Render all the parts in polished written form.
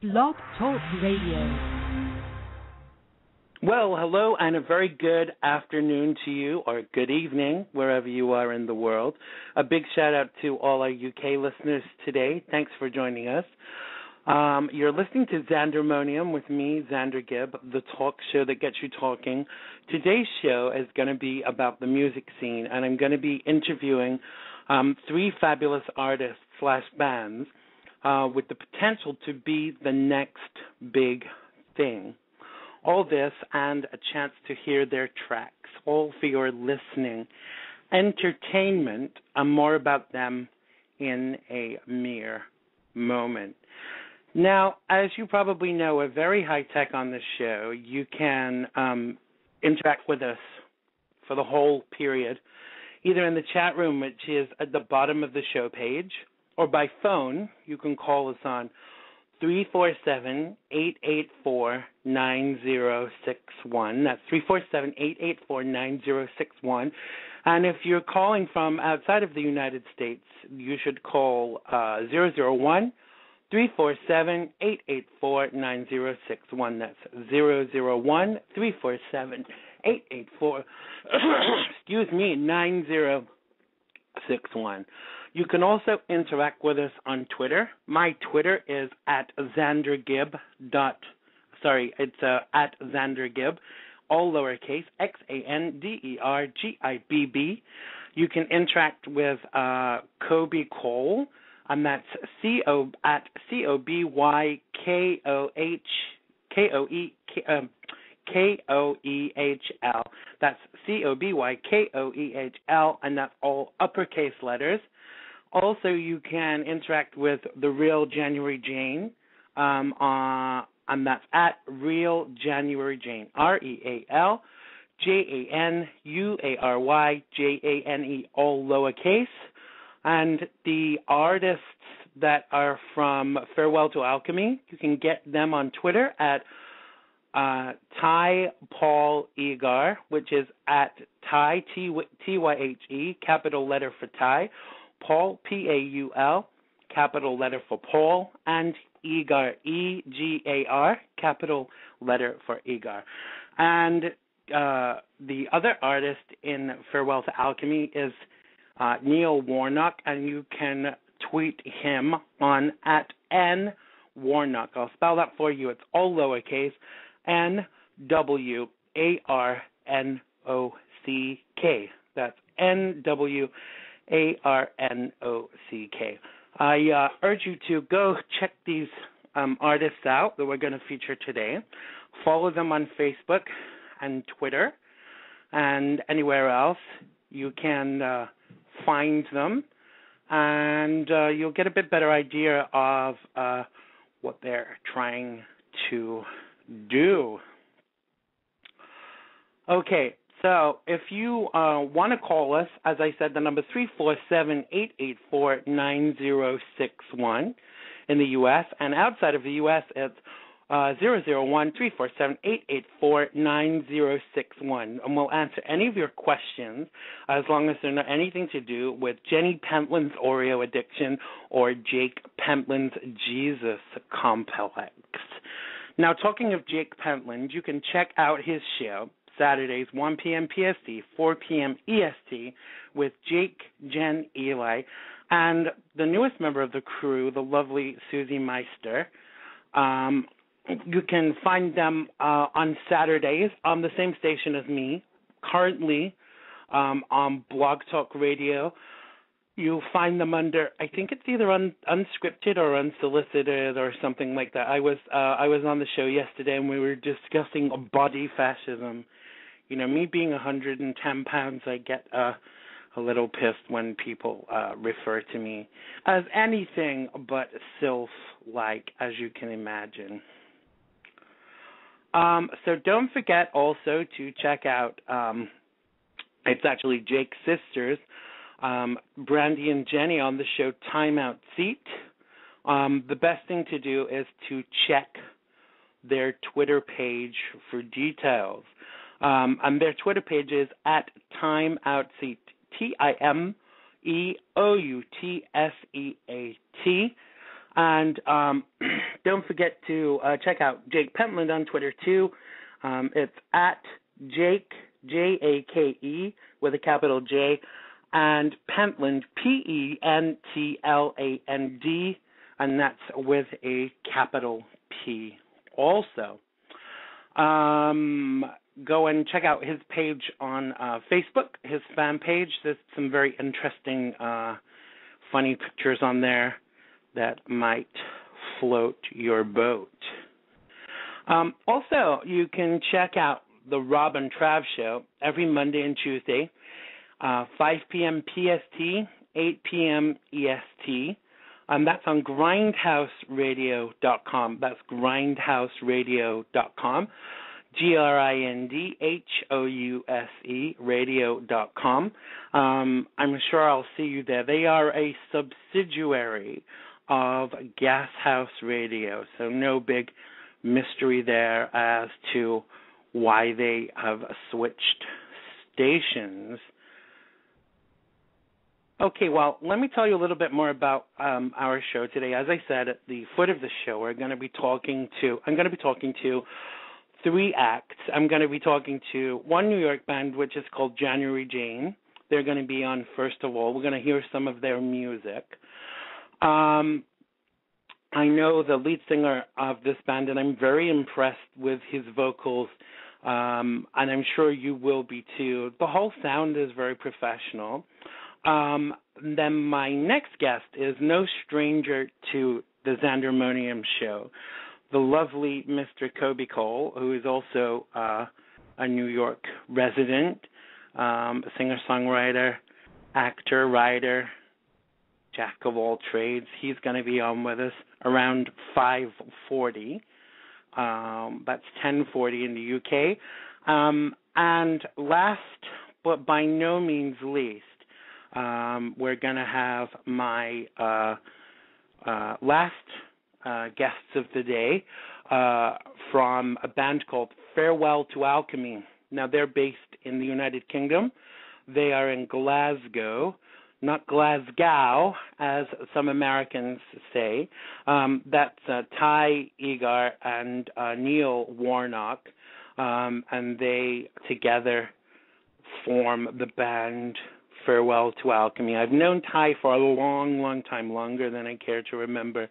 Blog Talk Radio. Well, hello and a very good afternoon to you, or good evening, wherever you are in the world. A big shout out to all our UK listeners today. Thanks for joining us. You're listening to Xandermonium with me, Xander Gibb, the talk show that gets you talking. Today's show is going to be about the music scene, and I'm going to be interviewing three fabulous artists/bands with the potential to be the next big thing. All this and a chance to hear their tracks, all for your listening entertainment, and more about them in a mere moment. Now, as you probably know, we're very high-tech on this show. You can interact with us for the whole period, either in the chat room, which is at the bottom of the show page, or by phone. You can call us on 347-884-9061. That's 347-884-9061. And if you're calling from outside of the United States, you should call 001-347-884-9061. That's 001-347-884, 9061. You can also interact with us on Twitter. My Twitter is at XanderGibb. At XanderGibb, all lowercase, XanderGibb. You can interact with Kobe Cole, and that's Kobykoehl. That's Kobykoehl, and that's all uppercase letters. Also, you can interact with The Real January Jane, and that's at Real January Jane, RealJanuaryJane, all lowercase. And the artists that are from Farewell to Alchemy, you can get them on Twitter at Ty Paul Egar, which is at Ty, T-Y-H-E, capital letter for Ty, Paul, P-A-U-L, capital letter for Paul, and Egar, E-G-A-R, capital letter for Egar. And the other artist in Farewell to Alchemy is Neil Warnock, and you can tweet him on at N-Warnock. I'll spell that for you. It's all lowercase, N-W-A-R-N-O-C-K. That's N-W-A-R-N-O-C-K. I urge you to go check these artists out that we're going to feature today. Follow them on Facebook and Twitter and anywhere else. You can find them, and you'll get a bit better idea of what they're trying to do. Okay. So if you want to call us, as I said, the number is 347-884-9061 in the U.S., and outside of the U.S., it's 001-347-884-9061. And we'll answer any of your questions as long as they're not anything to do with Jenny Pentland's Oreo addiction or Jake Pentland's Jesus complex. Now, talking of Jake Pentland, you can check out his show Saturdays, 1 p.m. PST, 4 p.m. EST, with Jake, Jen, Eli, and the newest member of the crew, the lovely Susie Meister. You can find them on Saturdays on the same station as me, currently on Blog Talk Radio. You'll find them under, I think it's either unscripted or unsolicited or something like that. I was on the show yesterday, and we were discussing body fascism. You know, me being 110 pounds, I get a little pissed when people refer to me as anything but sylph-like, as you can imagine. So don't forget also to check out, it's actually Jake's sisters, Brandy and Jenny, on the show Time Out Seat. The best thing to do is to check their Twitter page for details. And their Twitter page is at Time Out Seat, TIMEOUTSEAT. And don't forget to check out Jake Pentland on Twitter, too. It's at Jake, Jake, with a capital J, and Pentland, Pentland, and that's with a capital P also. Go and check out his page on Facebook, his fan page. There's some very interesting, funny pictures on there that might float your boat. Also, you can check out the Rob and Trav Show every Monday and Tuesday, 5 p.m. PST, 8 p.m. EST. That's on grindhouseradio.com. That's grindhouseradio.com. GRINDHOUSE radio.com. I'm sure I'll see you there. They are a subsidiary of Gas House Radio, so no big mystery there as to why they have switched stations. Okay, well, let me tell you a little bit more about our show today. As I said, at the foot of the show, I'm going to be talking to three acts. I'm going to be talking to one New York band, which is called January Jane. They're going to be on First of All. We're going to hear some of their music. I know the lead singer of this band, and I'm very impressed with his vocals, and I'm sure you will be too. The whole sound is very professional. Then my next guest is no stranger to the Xandermonium show, the lovely Mr. Kobe Cole, who is also a New York resident, singer-songwriter, actor, writer, jack of all trades. He's going to be on with us around 5:40. That's 10:40 in the UK. And last, but by no means least, we're going to have my last guests of the day from a band called Farewell to Alchemy. Now, they're based in the United Kingdom. They are in Glasgow, not Glasgow, as some Americans say. That's Ty Egar and Neil Warnock, and they together form the band Farewell to Alchemy. I've known Ty for a long, long time, longer than I care to remember.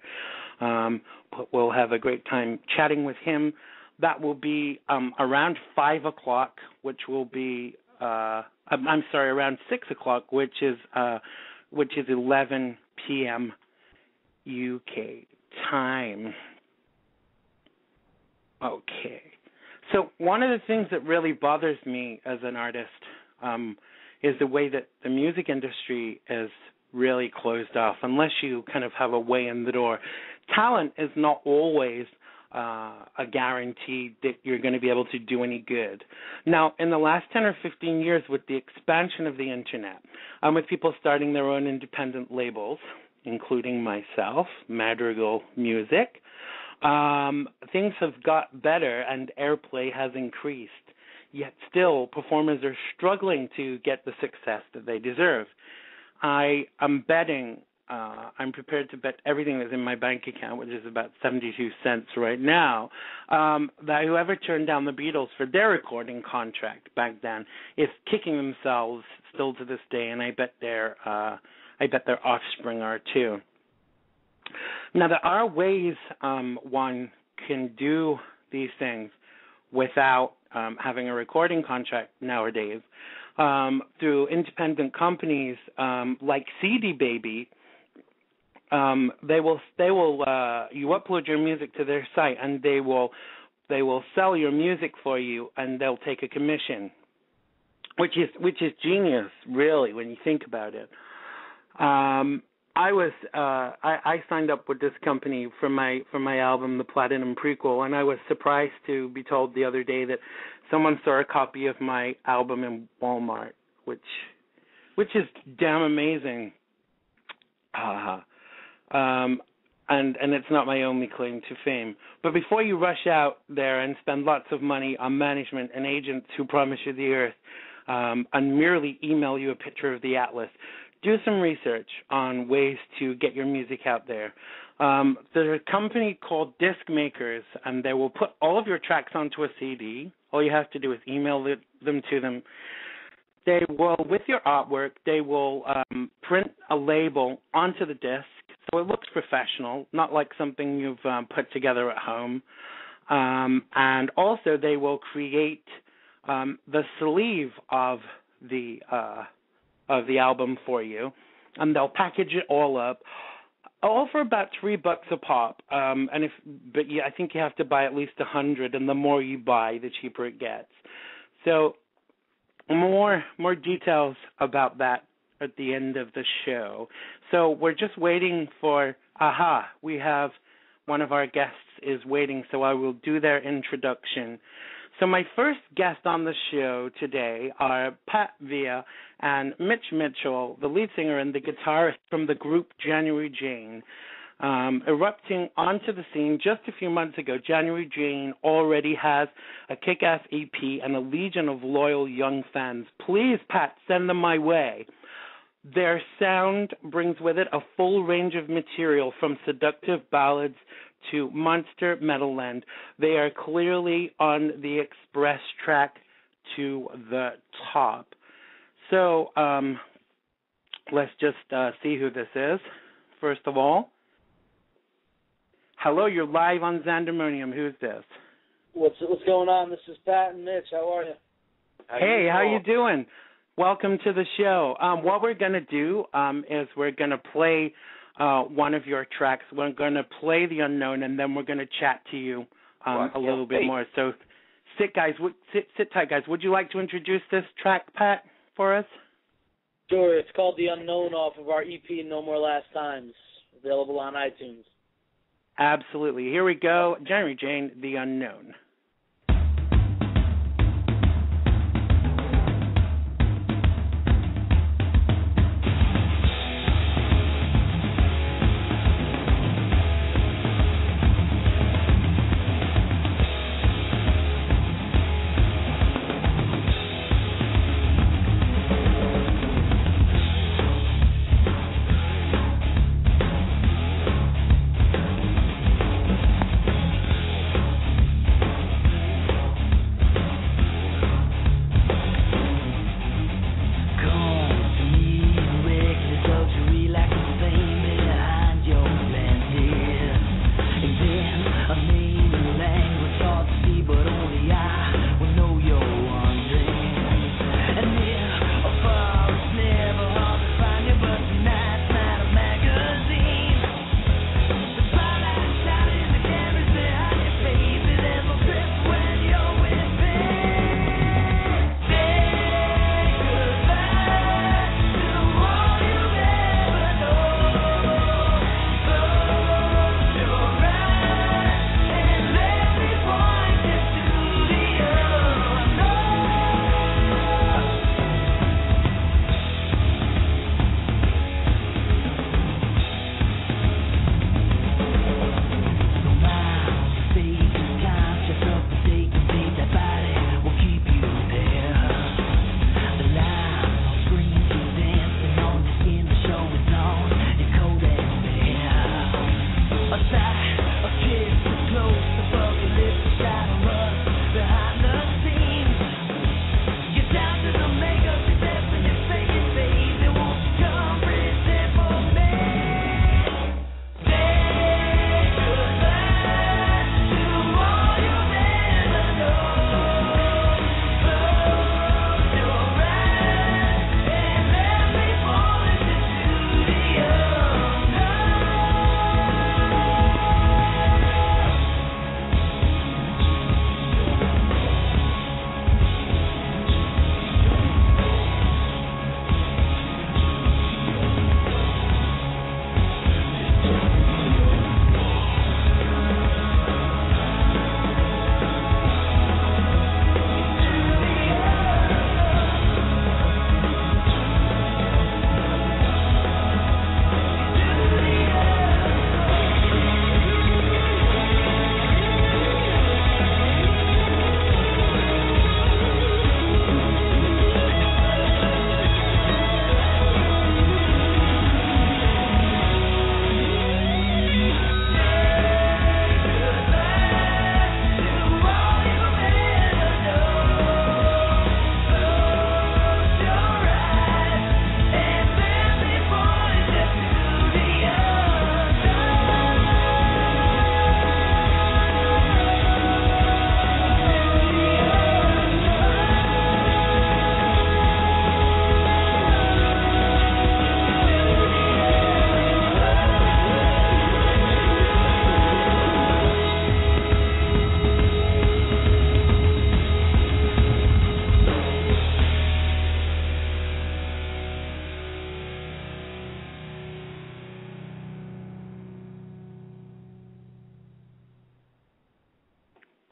But we'll have a great time chatting with him. That will be around 5 o'clock, which will be, around 6 o'clock, which is 11 p.m. UK time. Okay. So one of the things that really bothers me as an artist is the way that the music industry is really closed off, unless you kind of have a way in the door. Talent is not always a guarantee that you're going to be able to do any good. Now, in the last 10 or 15 years, with the expansion of the Internet, with people starting their own independent labels, including myself, Madrigal Music, things have got better and airplay has increased. Yet still, performers are struggling to get the success that they deserve. I am betting, I'm prepared to bet everything that's in my bank account, which is about 72 cents right now, that whoever turned down the Beatles for their recording contract back then is kicking themselves still to this day, and I bet their offspring are too. Now, there are ways one can do these things without having a recording contract nowadays. Through independent companies like CD Baby, they will you upload your music to their site, and they will sell your music for you, and they'll take a commission, which is genius, really, when you think about it. I signed up with this company for my album, The Platinum Prequel, and I was surprised to be told the other day that someone saw a copy of my album in Walmart, which is damn amazing. And it's not my only claim to fame. But before you rush out there and spend lots of money on management and agents who promise you the earth, and merely email you a picture of the Atlas, do some research on ways to get your music out there. There's a company called Disc Makers, and they will put all of your tracks onto a CD. All you have to do is email them to them. They will, with your artwork, they will print a label onto the disc so it looks professional, not like something you've put together at home. And also they will create the sleeve of the album for you, and they'll package it all up, all for about $3 a pop. I think you have to buy at least 100, and the more you buy, the cheaper it gets. So more details about that at the end of the show. So we're just waiting for we have one of our guests is waiting, so I will do their introduction. So my first guest on the show today are Pat Villa and Mitch Mitchell, the lead singer and the guitarist from the group January Jane. Erupting onto the scene just a few months ago, January Jane already has a kick-ass EP and a legion of loyal young fans. Please, Pat, send them my way. Their sound brings with it a full range of material from seductive ballads to monster metal end. They are clearly on the express track to the top. So let's just see who this is. First of all, hello, you're live on Xandermonium. Who's this? What's going on? This is Pat and Mitch. How are you? How you doing? Welcome to the show. What we're going to do is we're going to play one of your tracks. We're going to play The Unknown, and then we're going to chat to you a little bit more. So sit tight, guys. Would you like to introduce this track, Pat, for us? Sure. It's called The Unknown off of our EP, No More Last Times, available on iTunes. Absolutely. Here we go. January Jane, The Unknown.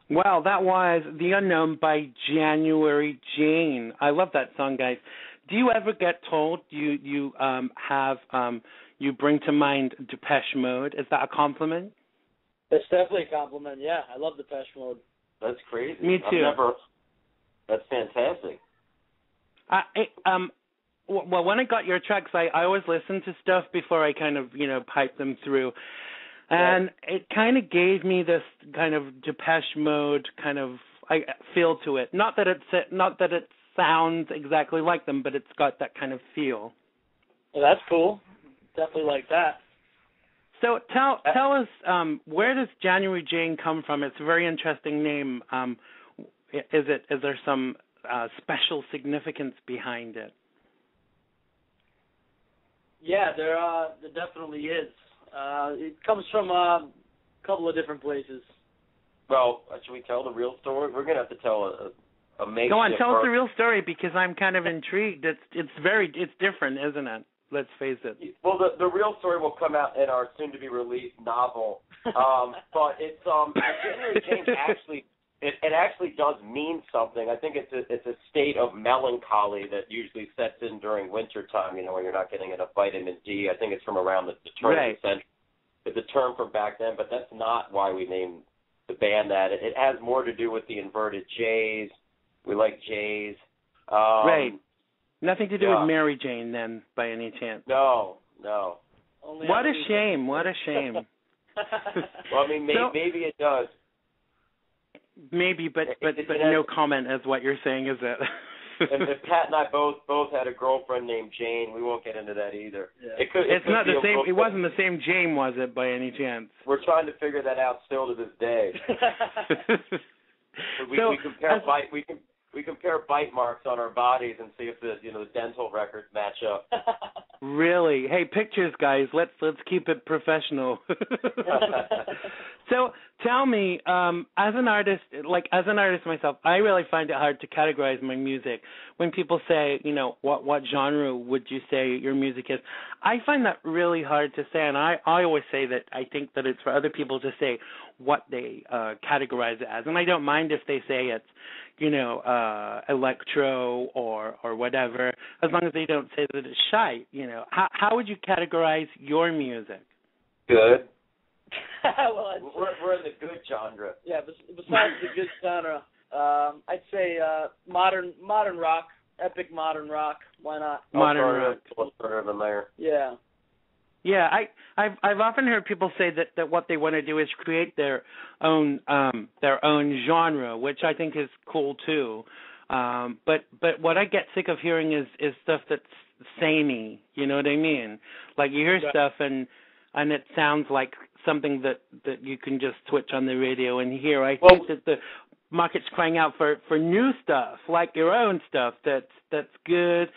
Well, that was The Unknown by January Jane. I love that song, guys. Do you ever get told you bring to mind Depeche Mode? Is that a compliment? It's definitely a compliment. Yeah, I love Depeche Mode. That's crazy. Me too. That's fantastic. Well, when I got your tracks, I always listen to stuff before I kind of, pipe them through. And it kind of gave me this kind of Depeche Mode kind of feel to it. Not that it sounds exactly like them, but it's got that kind of feel. Well, that's cool. Definitely like that. So tell us, where does January Jane come from? It's a very interesting name. Is there some special significance behind it? Yeah, there definitely is. It comes from a couple of different places. Well, should we tell the real story? We're going to have to tell a makeshift. Go on, tell us the real story because I'm kind of intrigued. It's different, isn't it? Let's face it. Well, the real story will come out in our soon-to-be-released novel. But it's January Jane actually it actually does mean something. I think it's a state of melancholy that usually sets in during wintertime, when you're not getting enough vitamin D. I think it's from around the turn of the century. It's a term from back then, but that's not why we named the band that. It has more to do with the inverted J's. We like J's. Right. Nothing to do with Mary Jane, then, by any chance. No. Only what a shame. What a shame. Well, I mean, maybe it does. Maybe, but no comment as what you're saying, is it? If Pat and I both had a girlfriend named Jane, we won't get into that either. Yeah. It's not the same. It wasn't the same Jane, was it, by any chance? We're trying to figure that out still to this day. We compare bite marks on our bodies and see if the dental records match up. Really? Hey, pictures, guys. Let's keep it professional. So tell me, as an artist myself, I really find it hard to categorize my music. When people say, what genre would you say your music is? I find that really hard to say, and I always say that I think that it's for other people to say what they categorize it as, and I don't mind if they say it's electro or whatever, as long as they don't say that it's shite. How would you categorize your music? Good. Well, we're in the good genre. Yeah, besides the good genre, I'd say modern rock, epic modern rock. Why not? Modern rock. Yeah. Yeah, I've often heard people say that what they want to do is create their own genre, which I think is cool too. But what I get sick of hearing is stuff that's samey. You know what I mean? Like you hear stuff and it sounds like something that you can just switch on the radio and hear. I think that the market's crying out for new stuff, like your own stuff that's good,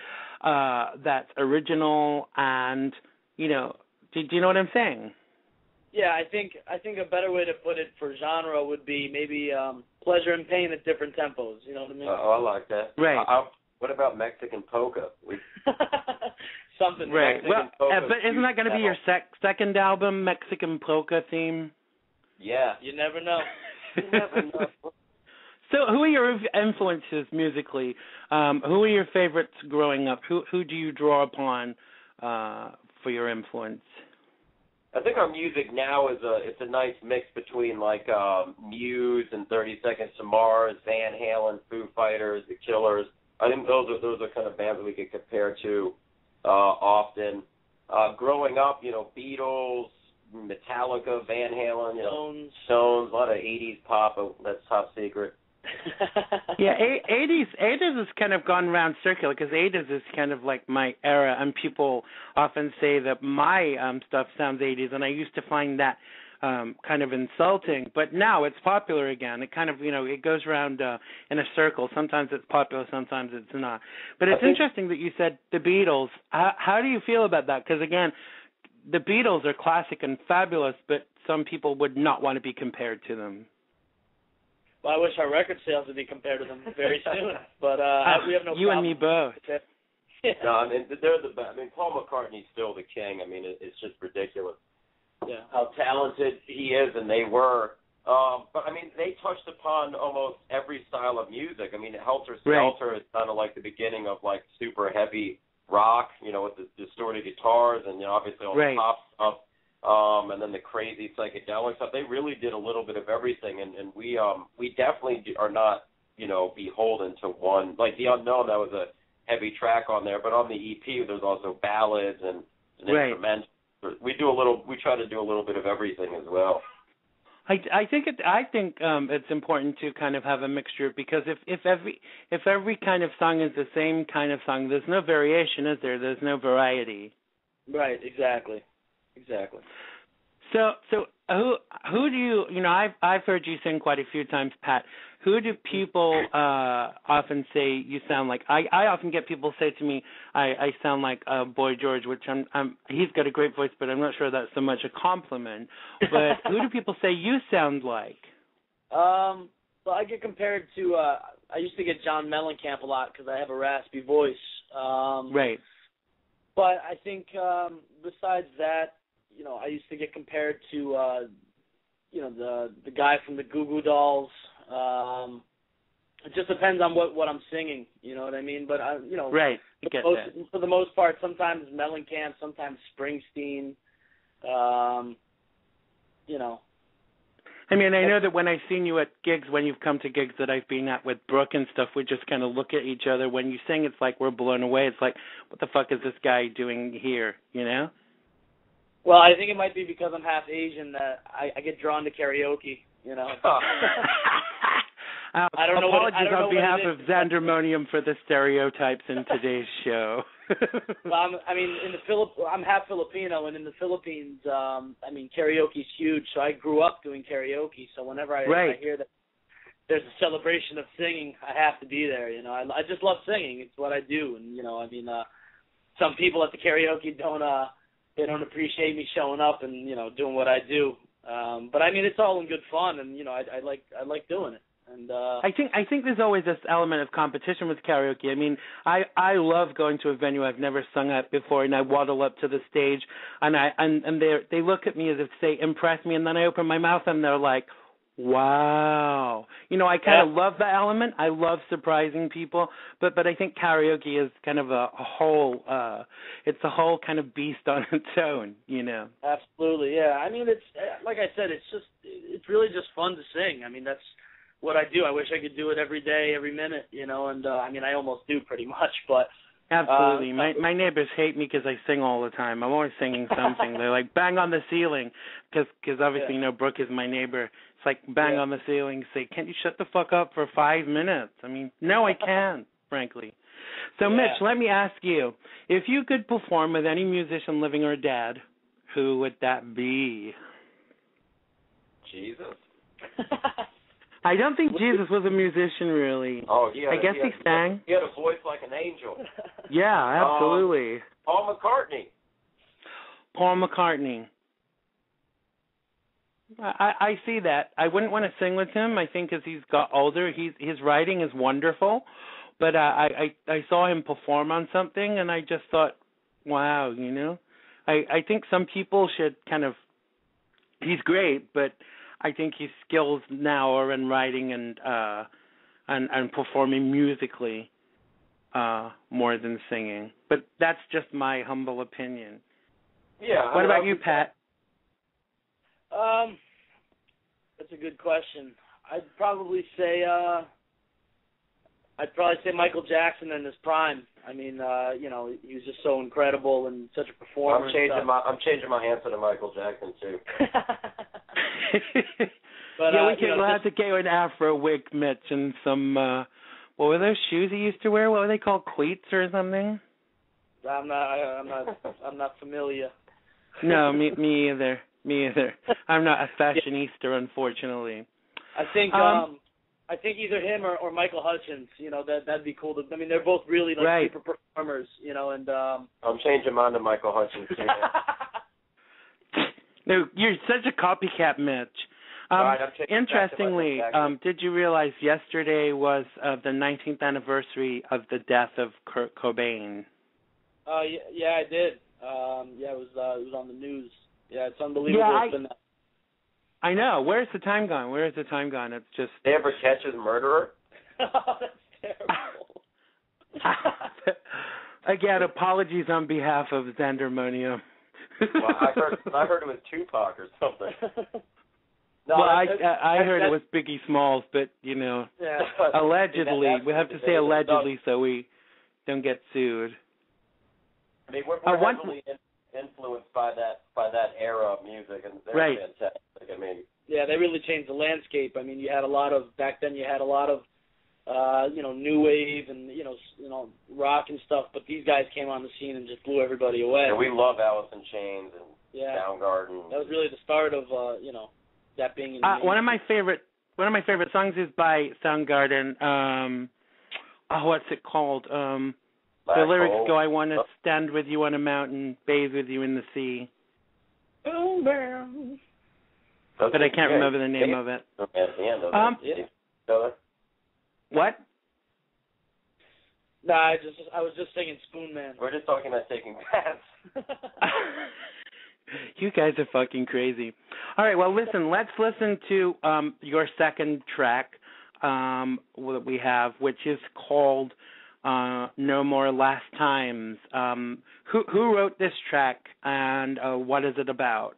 that's original, and do you know what I'm saying? Yeah, I think a better way to put it for genre would be maybe pleasure and pain at different tempos. You know what I mean? Oh, I like that. Right. What about Mexican polka? Something. Right. Mexican well, but isn't that going to be your second album, Mexican polka theme? Yeah. You never know. You never know. So, who are your influences musically? Who are your favorites growing up? Who do you draw upon for your influence? I think our music now it's a nice mix between like Muse and 30 Seconds to Mars, Van Halen, Foo Fighters, The Killers. I think those are kind of bands that we could compare to often. Growing up, Beatles, Metallica, Van Halen, Stones, a lot of 80s pop. That's top secret. Yeah, 80s has kind of gone round circular because 80s is kind of like my era, and people often say that my stuff sounds 80s, and I used to find that kind of insulting, but now it's popular again. It kind of, it goes around in a circle. Sometimes it's popular, sometimes it's not. But it's interesting that you said the Beatles. How do you feel about that? Because, again, the Beatles are classic and fabulous, but some people would not want to be compared to them. Well, I wish our record sales would be compared to them very soon, but we have no you problem. and me both. Yeah. No, I mean, they're the best. I mean, Paul McCartney's still the king. I mean, it's just ridiculous. Yeah. How talented he is and they were. But I mean, they touched upon almost every style of music. I mean, Helter Skelter is kind of like the beginning of like super heavy rock, you know, with the distorted guitars and, you know, obviously all the pop stuff, and then the crazy psychedelic stuff. They really did a little bit of everything, and we definitely are not, you know, beholden to one. Like The Unknown, that was a heavy track on there, but on the EP there's also ballads and instrumental. We try to do a little bit of everything as well. I think it's important to kind of have a mixture, because if every kind of song is the same kind of song, there's no variation, is there? There's no variety. Right. Exactly. So who do you know? I've heard you sing quite a few times, Pat. Who do people often say you sound like? I often get people say to me, I sound like Boy George, which he's got a great voice, but I'm not sure that's so much a compliment. But who do people say you sound like? So I get compared to, I used to get John Mellencamp a lot because I have a raspy voice. Right. But I think besides that, you know, I used to get compared to, you know, the guy from the Goo Goo Dolls. It just depends on what I'm singing, you know what I mean? But, you know, right. For the most part, sometimes Mellencamp, sometimes Springsteen, you know. I mean, I know that when I've seen you at gigs, when you've come to gigs that I've been at with Brooke and stuff, we just kind of look at each other. When you sing, it's like we're blown away. It's like, what the fuck is this guy doing here, you know? Well, I think it might be because I'm half Asian that I get drawn to karaoke, you know. I don't know. Apologies on behalf of is. Xandermonium for the stereotypes in today's show. Well, I'm half Filipino, and in the Philippines, I mean, karaoke's huge. So I grew up doing karaoke. So whenever I hear that there's a celebration of singing, I have to be there. You know, I just love singing. It's what I do, and you know, I mean, some people at the karaoke don't appreciate me showing up and, you know, doing what I do. But I mean, it's all in good fun, and you know, I like doing it. And I think there's always this element of competition with karaoke. I mean, I love going to a venue I've never sung at before, and I waddle up to the stage, and they look at me as if to say, impress me, and then I open my mouth and they're like, wow. You know, I kind of love the element. I love surprising people, but I think karaoke is kind of a whole it's a whole kind of beast on its own, you know. Absolutely, yeah. I mean, it's like I said, it's really just fun to sing. I mean, that's what I do. I wish I could do it every day, every minute, you know, and I mean, I almost do pretty much, but absolutely. My neighbors hate me because I sing all the time. I'm always singing something. They're like, bang on the ceiling, because obviously, you know, Brooke is my neighbor. It's like, bang on the ceiling, say, can't you shut the fuck up for 5 minutes? I mean, no, I can't, frankly. So, Mitch, let me ask you, if you could perform with any musician, living or dead, who would that be? Jesus. I don't think Jesus was a musician, really. Oh, I guess he sang. He had a voice like an angel. Yeah, absolutely. Paul McCartney. Paul McCartney. I see that. I wouldn't want to sing with him. I think as he's got older, his writing is wonderful. But I saw him perform on something, and I just thought, wow, you know. I think some people should kind of. He's great, but I think his skills now are in writing and performing musically more than singing. But that's just my humble opinion. Yeah. What about you, Pat? That's a good question. I'd probably say Michael Jackson in his prime. I mean, you know, he was just so incredible and such a performer. I'm changing my answer to Michael Jackson too. But we'll have to go an Afro wig, Mitch, and some. What were those shoes he used to wear? What were they called? Cleats or something? I'm not familiar. No, me either. Me either. I'm not a fashionista, unfortunately. I think either him or Michael Hutchins. You know, that'd be cool. I mean, they're both really super performers. You know, and I'm changing mine to Michael Hutchins too. No, you're such a copycat, Mitch. Right, interestingly, did you realize yesterday was the 19th anniversary of the death of Kurt Cobain? Yeah, I did. It was on the news. Yeah, it's unbelievable. I know. Where's the time gone? Where is the time gone? It's just. They ever catch his murderer? Oh, that's terrible. Again, apologies on behalf of Xandermonium. Well, I heard it was Tupac or something. No, well, I heard it was Biggie Smalls, but yeah. Allegedly, we have to say allegedly so we don't get sued. I mean, we're heavily influenced by that era of music, and they're fantastic. I mean, yeah, they really changed the landscape. I mean, you had a lot of new wave and rock and stuff, but these guys came on the scene and just blew everybody away. And we love Alice in Chains and Soundgarden. That was really the start of that being in one of my favorite songs is by Soundgarden. What's it called? The lyrics go, "I want to stand with you on a mountain, bathe with you in the sea." Boom, bam. But I can't remember the name of it. At the end of it. What? No, I was just singing Spoon Man. We're just talking about taking baths. You guys are fucking crazy. All right, well, listen, let's listen to your second track that we have, which is called No More Last Times. Who wrote this track, and what is it about?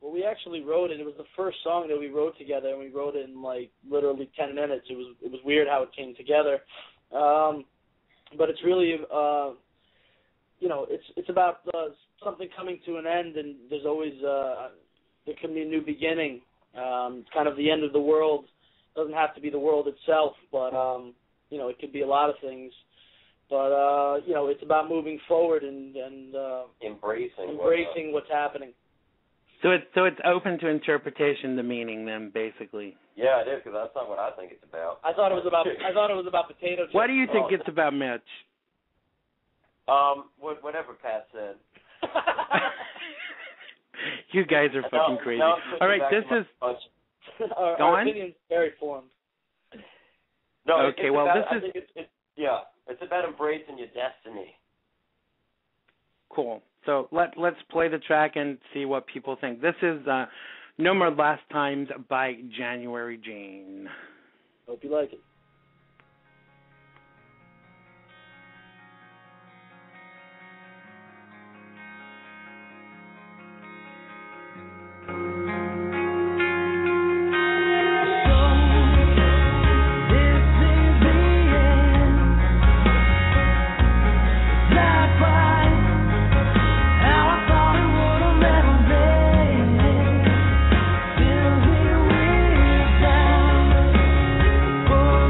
Well, we actually wrote it. It was the first song that we wrote together, and we wrote it in literally 10 minutes. It was weird how it came together, but it's really it's about something coming to an end, and there's always there can be a new beginning. It's kind of the end of the world. It doesn't have to be the world itself, but it could be a lot of things. But it's about moving forward and embracing what's happening. So it's open to interpretation, the meaning, then, basically. Yeah, it is, because that's not what I think it's about. I thought it was about potato chips. What do you think it's about, Mitch? Whatever Pat said. You guys are fucking crazy. All right, this is. Our opinion's very formed. No. Okay. I think it's about embracing your destiny. Cool. So let's play the track and see what people think. This is No More Last Times by January Jane. Hope you like it. Oh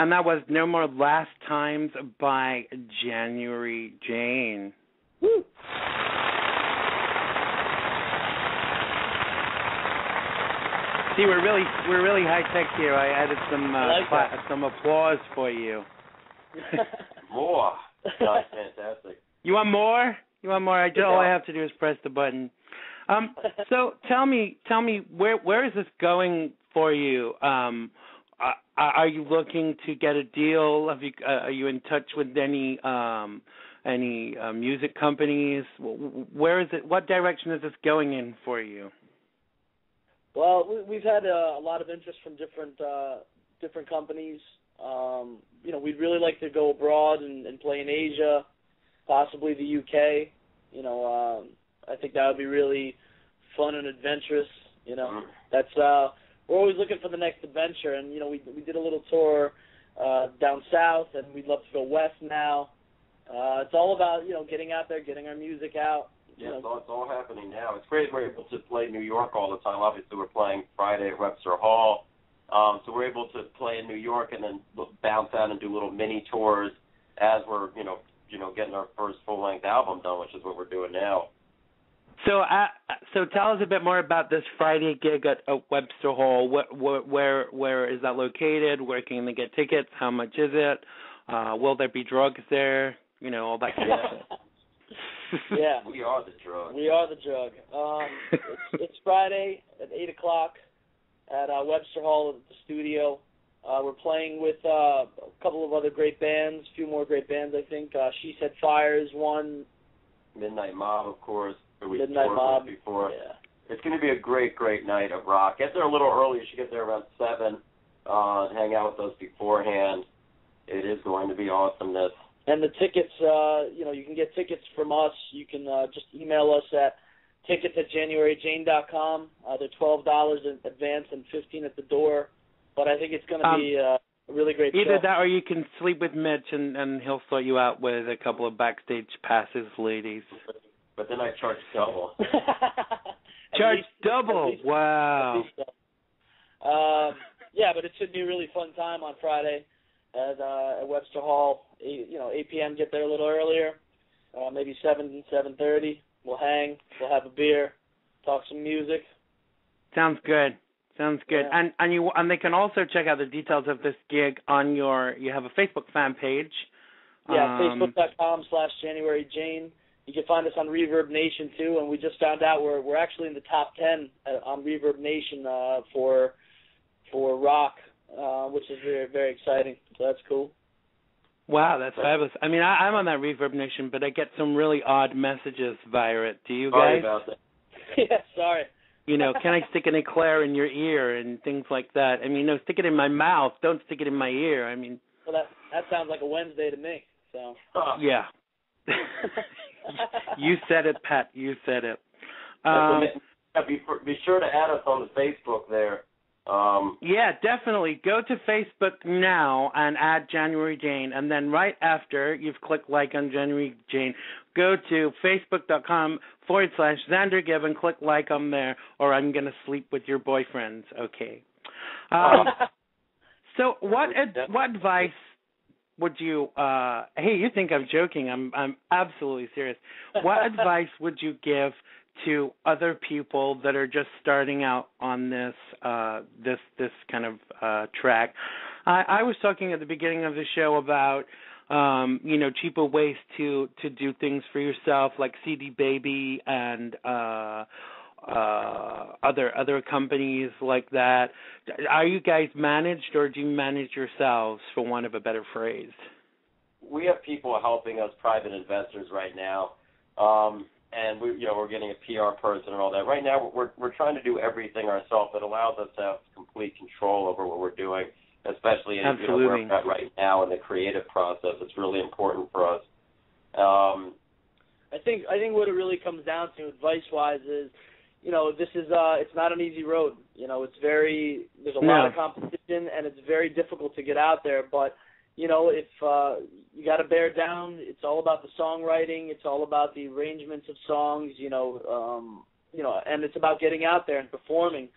And that was No More Last Times by January Jane. Woo! See, we're really high tech here. I added some applause for you. More. That's fantastic. You want more? All I have to do is press the button. So tell me, where is this going for you? Are you looking to get a deal? Are you in touch with any music companies? Where is it? What direction is this going in for you? Well, we've had a lot of interest from different companies. We'd really like to go abroad and play in Asia, possibly the UK. I think that would be really fun and adventurous. That's we're always looking for the next adventure. And we did a little tour down south, and we'd love to go west now. It's all about getting out there, getting our music out. Yeah, it's all happening now. It's great we're able to play New York all the time. Obviously, we're playing Friday at Webster Hall. So we're able to play in New York and then bounce out and do little mini tours as we're, getting our first full-length album done, which is what we're doing now. So tell us a bit more about this Friday gig at Webster Hall. Where is that located? Where can they get tickets? How much is it? Will there be drugs there? All that kind of stuff. Yeah. We are the drug. We are the drug. It's Friday at 8 o'clock at Webster Hall at the studio. We're playing with a couple of other great bands, a few more great bands, I think. She Said Fire is one. Midnight Mob, of course. Midnight Mob. Before. Yeah. It's going to be a great, great night of rock. Get there a little early. You should get there around 7 and hang out with us beforehand. It is going to be awesomeness. And the tickets, you can get tickets from us. You can just email us at tickets@januaryjane.com. They're $12 in advance and $15 at the door. But I think it's going to be a really great show. Either that or you can sleep with Mitch and he'll sort you out with a couple of backstage passes, ladies. But then I charge double. Charge double? Wow. Yeah, but it should be a really fun time on Friday at Webster Hall. 8 p.m. Get there a little earlier, maybe 7:30. We'll hang. We'll have a beer, talk some music. Sounds good. Yeah. And they can also check out the details of this gig on you have a Facebook fan page. Yeah, Facebook.com/JanuaryJane. You can find us on Reverb Nation too, and we just found out we're actually in the top 10 on Reverb Nation for rock, which is very, very exciting. So that's cool. Wow, that's fabulous. I mean, I'm on that Reverb Nation, but I get some really odd messages via it. Do you guys? Sorry about that. Yeah, sorry. Can I stick an eclair in your ear and things like that? I mean, no, stick it in my mouth. Don't stick it in my ear. I mean. Well, that sounds like a Wednesday to me. So. Yeah. You said it, Pat. You said it. Be sure to add us on the Facebook there. Yeah, definitely. Go to Facebook now and add January Jane, and then right after you've clicked like on January Jane, go to facebook.com/Xander Gibb and click like on there, or I'm going to sleep with your boyfriends. Okay. So what advice would you? Hey, you think I'm joking? I'm absolutely serious. What advice would you give to other people that are just starting out on this kind of track? I was talking at the beginning of the show about cheaper ways to do things for yourself, like CD Baby and other companies like that. Are you guys managed, or do you manage yourselves, for want of a better phrase? We have people helping us, private investors, right now. And we're getting a PR person and all that. Right now, we're trying to do everything ourselves. It allows us to have complete control over what we're doing, especially in where we're at right now in the creative process. It's really important for us. I think what it really comes down to, advice-wise, is this is it's not an easy road. There's a lot of competition, and it's very difficult to get out there. But if you got to bear down, it's all about the songwriting. It's all about the arrangements of songs. And it's about getting out there and performing.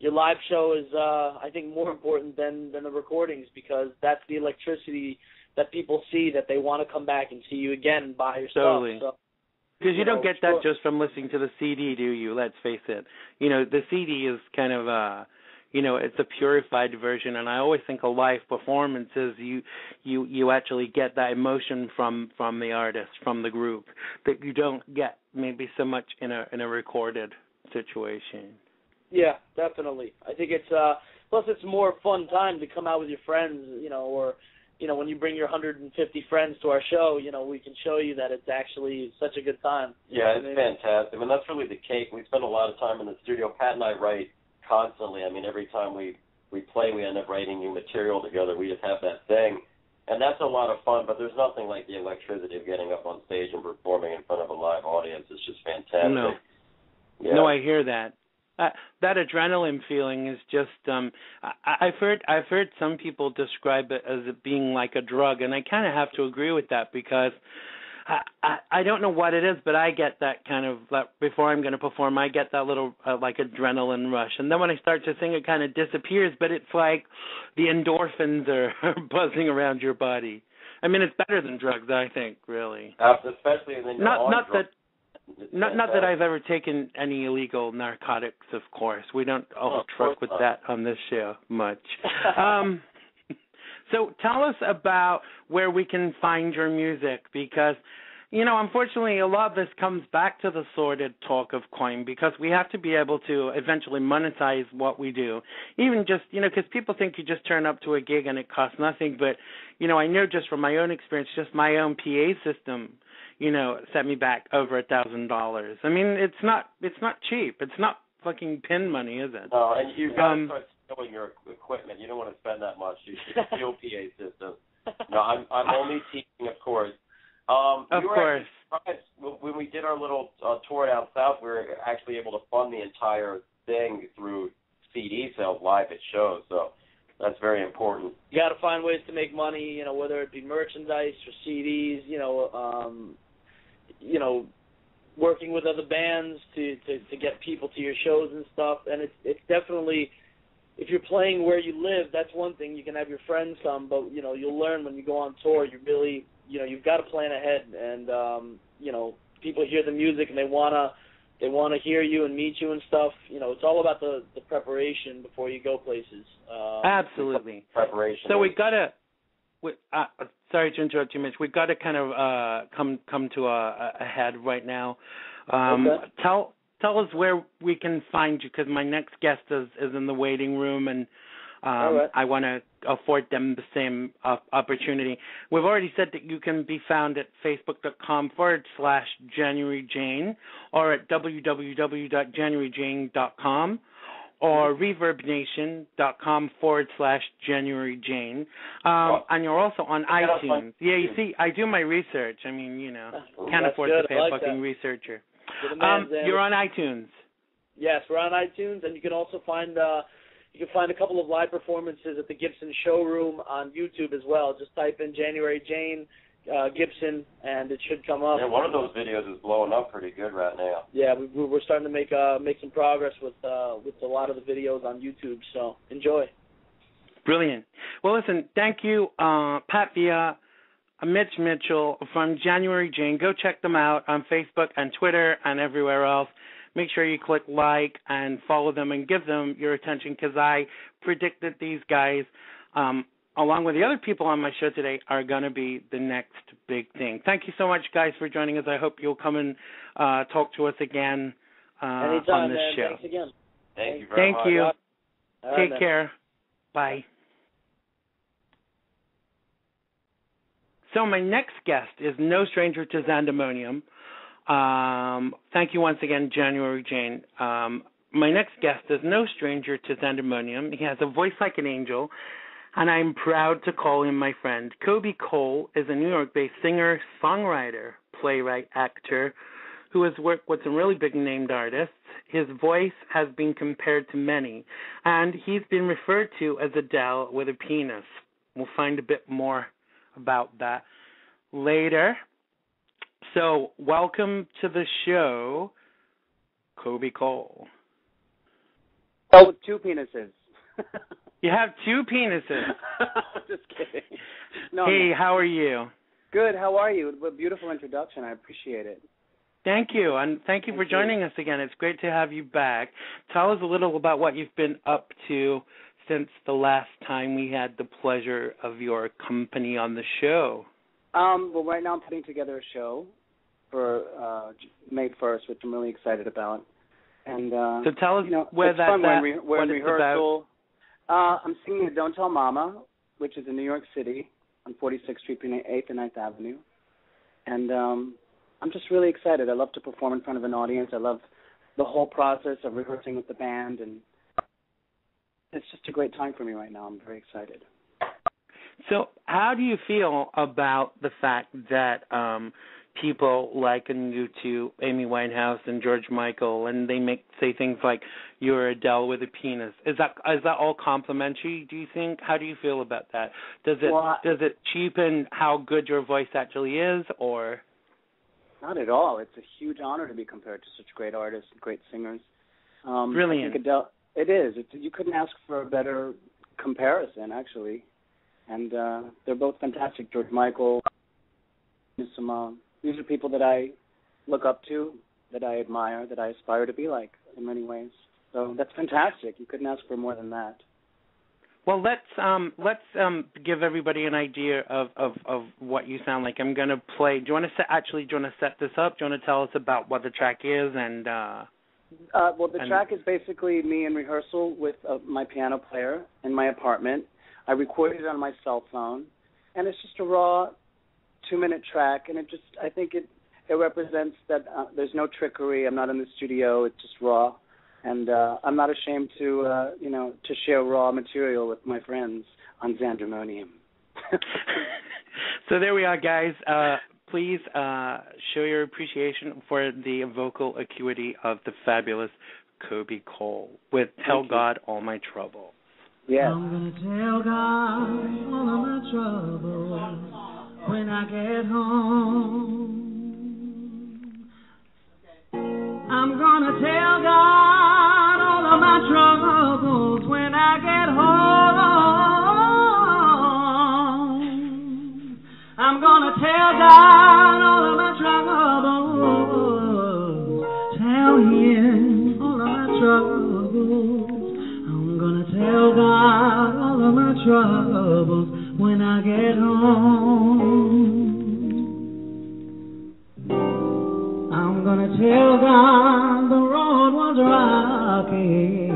your live show is, I think, more important than the recordings, because that's the electricity that people see, that they want to come back and see you again and buy your Totally. stuff. So, because you don't get that sure. just from listening to the CD, do you? Let's face it. The CD is kind of it's a purified version, and I always think a live performance is you actually get that emotion from the artist, from the group, that you don't get maybe so much in a recorded situation. Yeah, definitely. I think it's plus it's more fun time to come out with your friends, or when you bring your 150 friends to our show, we can show you that it's actually such a good time. Yeah, it's fantastic. I mean, that's really the cake. We spend a lot of time in the studio. Pat and I write constantly. I mean, every time we play, we end up writing new material together. We just have that thing. And that's a lot of fun, but there's nothing like the electricity of getting up on stage and performing in front of a live audience. It's just fantastic. No, yeah. No, I hear that. That adrenaline feeling is just. I've heard some people describe it as it being like a drug, and I kind of have to agree with that, because I don't know what it is, but I get that kind of, before I'm going to perform, I get that little like adrenaline rush, and then when I start to sing, it kind of disappears. But it's like the endorphins are buzzing around your body. I mean, it's better than drugs, I think, really. Especially when you're on drugs. Not that I've ever taken any illegal narcotics, of course. We don't truck with that on this show much. So tell us about where we can find your music, because, unfortunately, a lot of this comes back to the sordid talk of coin, because we have to be able to eventually monetize what we do. Even just, because people think you just turn up to a gig and it costs nothing, but, I know just from my own experience, just my own PA system, set me back over $1,000. I mean, it's not cheap. It's not fucking pin money, is it? No, and you've got to start stealing your equipment. You don't want to spend that much. You should steal PA system. No, I'm only teasing, of course. Of course. When we did our little tour down south, we were actually able to fund the entire thing through CD sales live at shows. So that's very important. You got to find ways to make money, whether it be merchandise or CDs, working with other bands to get people to your shows and stuff. And it's definitely, if you're playing where you live, that's one thing. You can have your friends come, but you'll learn when you go on tour. You really, you've got to plan ahead, and people hear the music and they wanna hear you and meet you and stuff. It's all about the preparation before you go places. Absolutely. Preparation. So we've got to. Sorry to interrupt you, Mitch. We've got to kind of come to a head right now. Okay. Tell us where we can find you, because my next guest is in the waiting room, and right. I want to afford them the same opportunity. We've already said that you can be found at facebook.com/JanuaryJane, or at www.januaryjane.com, or reverbnation.com/JanuaryJane. And you're also on iTunes. Yeah, you see, I do my research. I mean, can't afford to pay a fucking researcher. You're on iTunes. Yes, we're on iTunes, and you can also find a couple of live performances at the Gibson Showroom on YouTube as well. Just type in January Jane Gibson, and it should come up. Yeah, one of those videos is blowing up pretty good right now. Yeah, we're starting to make some progress with a lot of the videos on YouTube. So enjoy. Brilliant. Well, listen, thank you, Pat Villa, Mitch Mitchell from January Jane. Go check them out on Facebook and Twitter and everywhere else. Make sure you click like and follow them and give them your attention, because I predict that these guys, along with the other people on my show today, are going to be the next big thing. Thank you so much, guys, for joining us. I hope you'll come and talk to us again Anytime, on this man. show. Thanks again. Thank you very much. Thank you. Right, Take care. Bye. So my next guest is no stranger to Xandermonium. Thank you once again, January Jane. My next guest is no stranger to Xandermonium. He has a voice like an angel, and I'm proud to call him my friend. Kobe Cole is a New York-based singer, songwriter, playwright, actor, who has worked with some really big-named artists. His voice has been compared to many, and he's been referred to as Adele with a penis. We'll find a bit more about that later. So, welcome to the show, Kobe Cole. with two penises. You have two penises. Just kidding. No, hey, no. How are you? Good. How are you? What a beautiful introduction. I appreciate it. Thank you, and thank you for joining us again. It's great to have you back. Tell us a little about what you've been up to since the last time we had the pleasure of your company on the show. Well, right now I'm putting together a show for May 1st, which I'm really excited about. And so tell us where it's that's fun at, we're in rehearsal. About. I'm singing at Don't Tell Mama, which is in New York City on 46th Street between 8th and 9th Avenue. And I'm just really excited. I love to perform in front of an audience. I love the whole process of rehearsing with the band, and it's just a great time for me right now. I'm very excited. So how do you feel about the fact that people liken you to Amy Winehouse and George Michael, and they say things like you're Adele with a penis? Is that all complimentary, do you think? How do you feel about that? Does it cheapen how good your voice actually is, or? Not at all. It's a huge honor to be compared to such great artists and great singers. Brilliant. I think Adele, it is. You couldn't ask for a better comparison, actually. And they're both fantastic. George Michael, these are people that I look up to, that I admire, that I aspire to be like in many ways. So that's fantastic. You couldn't ask for more than that. Well, let's give everybody an idea of what you sound like. I'm going to play. Do you want to set this up? Do you want to tell us about what the track is and? Well, the track is basically me in rehearsal with my piano player in my apartment. I recorded it on my cell phone, and it's just a raw 2-minute track, and I think it represents that there's no trickery. I'm not in the studio. It's just raw, and I'm not ashamed to share raw material with my friends on Xandermonium. So there we are, guys. Please show your appreciation for the vocal acuity of the fabulous Kobe Cole with "Tell God All My Troubles." Yes. I'm gonna tell God all of my troubles when I get home. I'm gonna tell God all of my troubles when I get home. I'm gonna tell God all of my troubles. Tell Him all of my troubles. I'm gonna tell God all of my troubles when I get home. I'm gonna tell God the road was rocky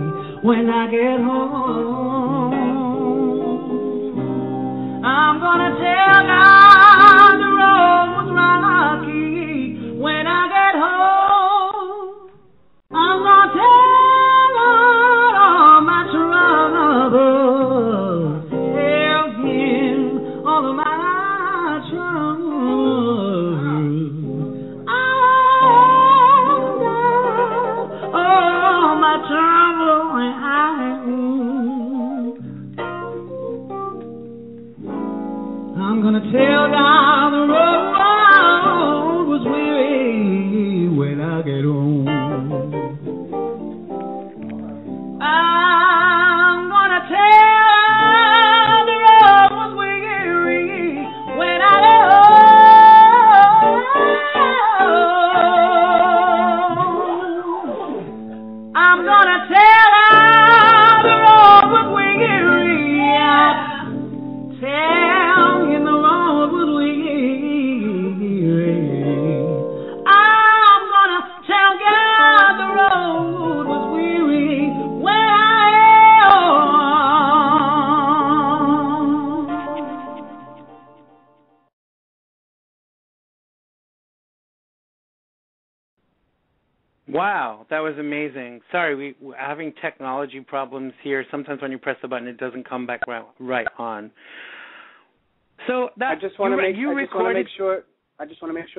when I get home. I'm gonna tell God the road was rocky when I get home. I'm gonna tell God all my troubles. Tell Him all of my troubles. All my troubles. I'm gonna tell God the road was weary when I get home. I'm gonna tell the road was weary when I get home. I'm gonna tell the road was weary. Tell him the road was weary. I'm gonna tell God the road was weary when I am. Wow, that was amazing. Sorry, we're having technology problems here. Sometimes when you press the button, it doesn't come back right on. So that I just want to make sure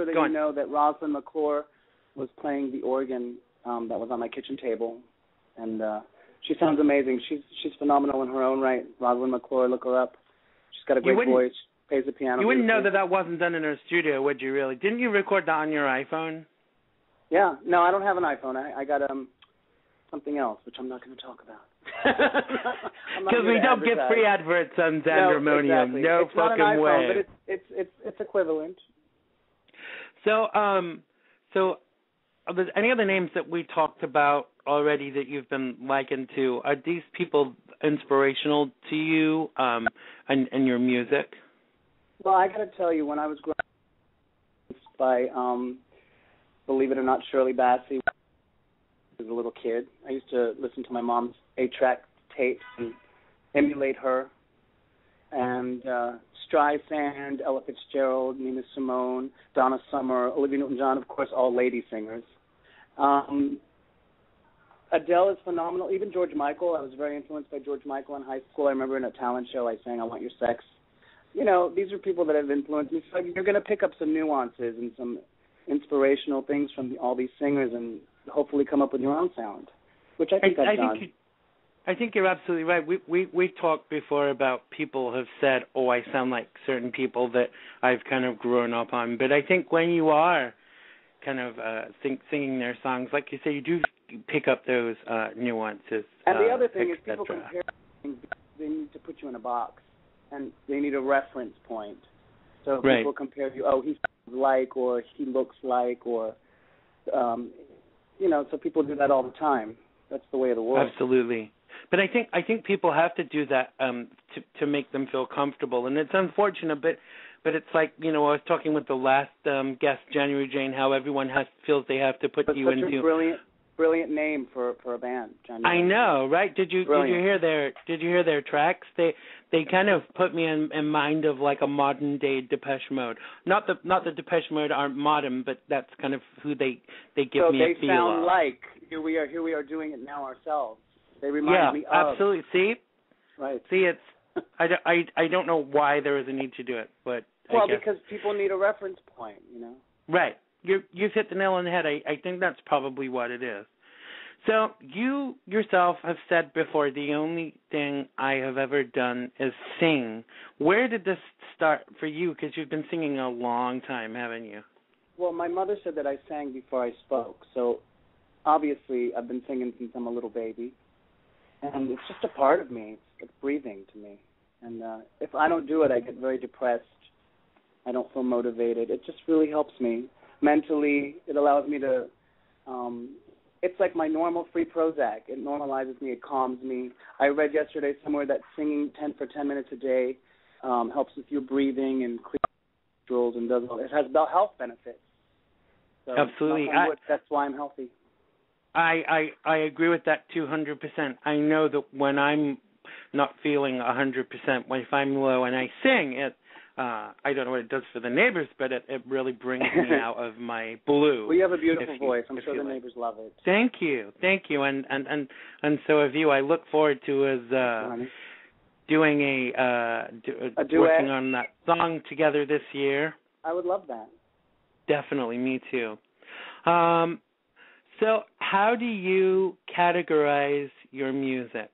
that you know that Rosalind McClure was playing the organ that was on my kitchen table, and she sounds amazing. She's phenomenal in her own right. Rosalind McClure, look her up. She's got a great voice. Plays the piano. You wouldn't know that wasn't done in her studio, would you? Really? Didn't you record that on your iPhone? Yeah. No, I don't have an iPhone. I got something else, which I'm not going to talk about. Because we don't get free adverts on Xandermonium. No, exactly. Fucking not an way. iPhone, but it's equivalent. So there's any other names that we talked about already that you've been likened to? Are these people inspirational to you and your music? Well, I got to tell you, when I was growing up by, believe it or not, Shirley Bassey, as a little kid, I used to listen to my mom's 8-track tapes and emulate her. And Streisand, Ella Fitzgerald, Nina Simone, Donna Summer, Olivia Newton-John, of course, all lady singers. Adele is phenomenal. Even George Michael. I was very influenced by George Michael in high school. I remember in a talent show I sang I Want Your Sex. You know, these are people that have influenced me. So you're going to pick up some nuances and some inspirational things from all these singers and hopefully come up with your own sound, which I think I've done. I think you're absolutely right. We talked before about people have said, oh, I sound like certain people that I've kind of grown up on. But I think when you are kind of singing their songs, like you say, you do pick up those nuances. And the other thing is people compare things because they need to put you in a box, and they need a reference point. So people compare you, oh, he sounds like, or he looks like, or, so people do that all the time. That's the way of the world. Absolutely. But I think people have to do that to make them feel comfortable, and it's unfortunate, but it's like, I was talking with the last guest, January Jane, how everyone feels they have to put you into. Such a brilliant name for a band, January. I know, right? Did you hear their tracks? They kind of put me in mind of like a modern day Depeche Mode. Not the Depeche Mode aren't modern, but that's kind of who they give me a feel of. So they sound like here we are doing it now ourselves. They remind me of. Yeah, absolutely. See? Right. See, it's I don't know why there is a need to do it, but because people need a reference point, Right. You've hit the nail on the head. I think that's probably what it is. So you yourself have said before, the only thing I have ever done is sing. Where did this start for you? Because you've been singing a long time, haven't you? Well, my mother said that I sang before I spoke, so obviously I've been singing since I'm a little baby. And it's just a part of me. It's like breathing to me. And if I don't do it, I get very depressed. I don't feel motivated. It just really helps me. Mentally, it allows me to, it's like my normal free Prozac. It normalizes me. It calms me. I read yesterday somewhere that singing 10 minutes a day helps with your breathing and clear nostrils and does all. It has health benefits. So absolutely. That's why I'm healthy. I agree with that 200%. I know that when I'm not feeling 100%, if I'm low and I sing, I don't know what it does for the neighbors, but it really brings me out of my blue. Well, you have a beautiful voice. I'm sure the neighbors love it. Thank you, and so have you. I look forward to us doing a duet, working on that song together this year. I would love that. Definitely, me too. So how do you categorize your music?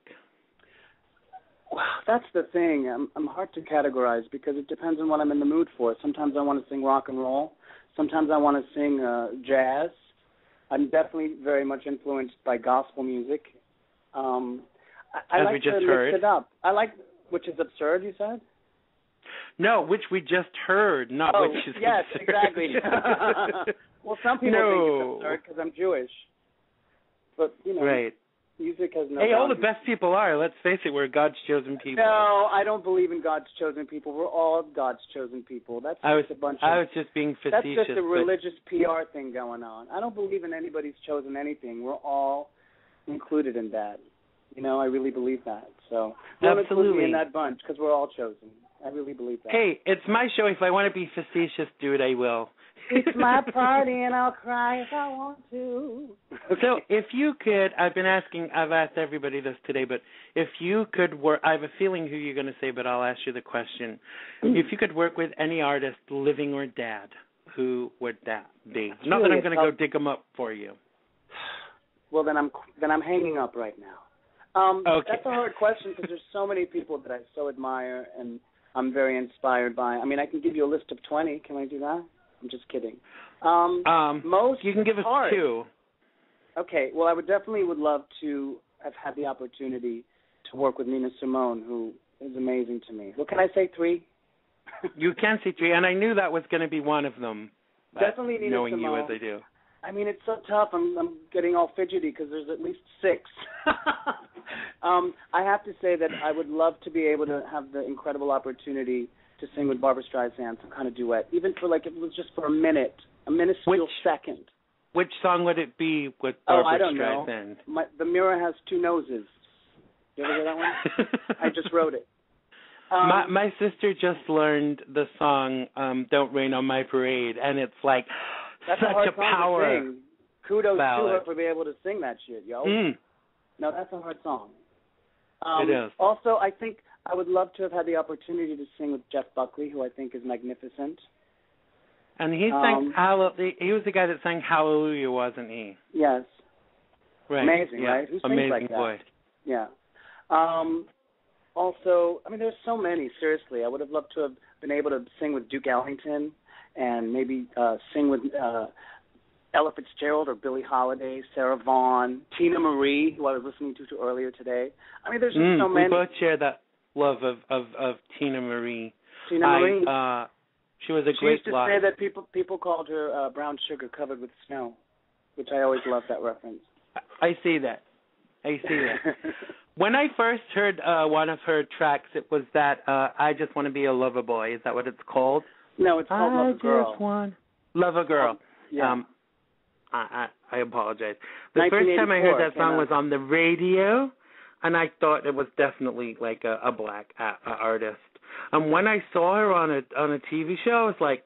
Well, that's the thing. I'm hard to categorize because it depends on what I'm in the mood for. Sometimes I want to sing rock and roll. Sometimes I want to sing jazz. I'm definitely very much influenced by gospel music. I like to mix it up. Which is absurd, you said? No, which we just heard, not which is yes, absurd. Exactly. Well, some people think it's absurd because I'm Jewish. But, right. Music has no. Hey, all the best people are. Let's face it, we're God's chosen people. No, I don't believe in God's chosen people. We're all God's chosen people. That's just a bunch of. I was just being facetious. That's just a religious PR thing going on. I don't believe in anybody's chosen anything. We're all included in that. I really believe that. So don't include me in that bunch because we're all chosen. I really believe that. Hey, it's my show. If I want to be facetious, dude, I will. It's my party and I'll cry if I want to. So if you could, I've asked everybody this today, but if you could work, I have a feeling who you're going to say, but I'll ask you the question. If you could work with any artist, living or dead, who would that be? Not that I'm going to go dig them up for you. Well, then I'm hanging up right now. Okay. That's a hard question because there's so many people that I so admire and I'm very inspired by. I mean, I can give you a list of 20. Can I do that? I'm just kidding. You can give us 2. Okay. Well, I would love to have had the opportunity to work with Nina Simone, who is amazing to me. Well, can I say 3? You can say 3, and I knew that was going to be one of them. Definitely Nina knowing Simone. You as I do. I mean, it's so tough. I'm getting all fidgety because there's at least 6. I have to say that I would love to be able to have the incredible opportunity to sing with Barbra Streisand, some kind of duet, even for if it was just for a minuscule second. Which song would it be with Barbra I don't Streisand? know. The Mirror Has Two Noses. You ever hear that one? I just wrote it. My sister just learned the song "Don't Rain on My Parade," and it's like that's such a power. To sing. Kudos ballad. to her for being able to sing that shit, yo. No, that's a hard song. It is. Also, I think I would love to have had the opportunity to sing with Jeff Buckley, who I think is magnificent. And he sang he was the guy that sang Hallelujah, wasn't he? Yes. Right. Amazing, yeah. right? Who sings amazing like that? voice. Yeah. Also, I mean, there's so many, seriously. I would have loved to have been able to sing with Duke Ellington and maybe sing with Ella Fitzgerald or Billie Holiday, Sarah Vaughan, Tina Marie, who I was listening to earlier today. I mean, there's just so many. We both share that love of Tina Marie. Tina Marie. She was a great She used to say that people called her brown sugar covered with snow, which I always loved that reference. I see that. When I first heard one of her tracks, it was that I Just Want to Be a Lover Boy. Is that what it's called? No, it's called Love a Girl. I Just Want Love a Girl. Yeah. I apologize. The first time I heard that song was on the radio, and I thought it was definitely like a black artist. And when I saw her on a TV show, I was like,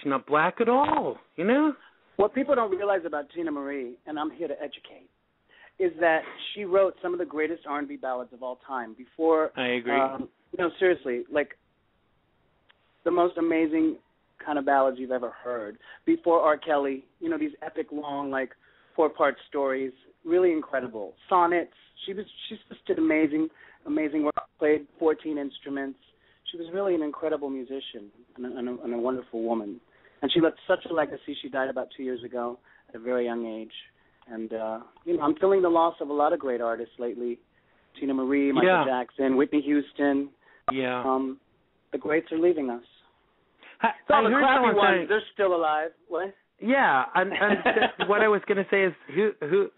she's not black at all, you know? What people don't realize about Tina Marie, and I'm here to educate, is that she wrote some of the greatest R&B ballads of all time. Before, I agree. No, seriously, like the most amazing kind of ballads you've ever heard. Before R. Kelly, you know, these epic, long, like 4-part stories, really incredible. Sonnets. She just did amazing work. Played 14 instruments. She was really an incredible musician and a wonderful woman. And she left such a legacy. She died about 2 years ago at a very young age. And, I'm feeling the loss of a lot of great artists lately. Tina Marie, Michael Jackson, Whitney Houston. Yeah. The greats are leaving us. I the heard crappy ones, saying, they're still alive. What? Yeah, and what I was going to say is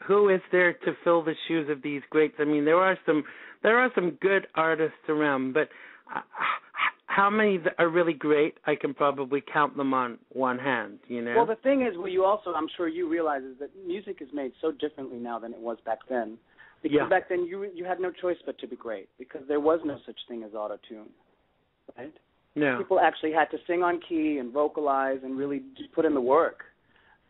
who is there to fill the shoes of these greats? I mean, there are some good artists around, but how many are really great? I can probably count them on one hand, you know? Well, the thing is, I'm sure you realize, is that music is made so differently now than it was back then. Because back then you had no choice but to be great, because there was no such thing as auto-tune, right? No. People actually had to sing on key and vocalize and really just put in the work.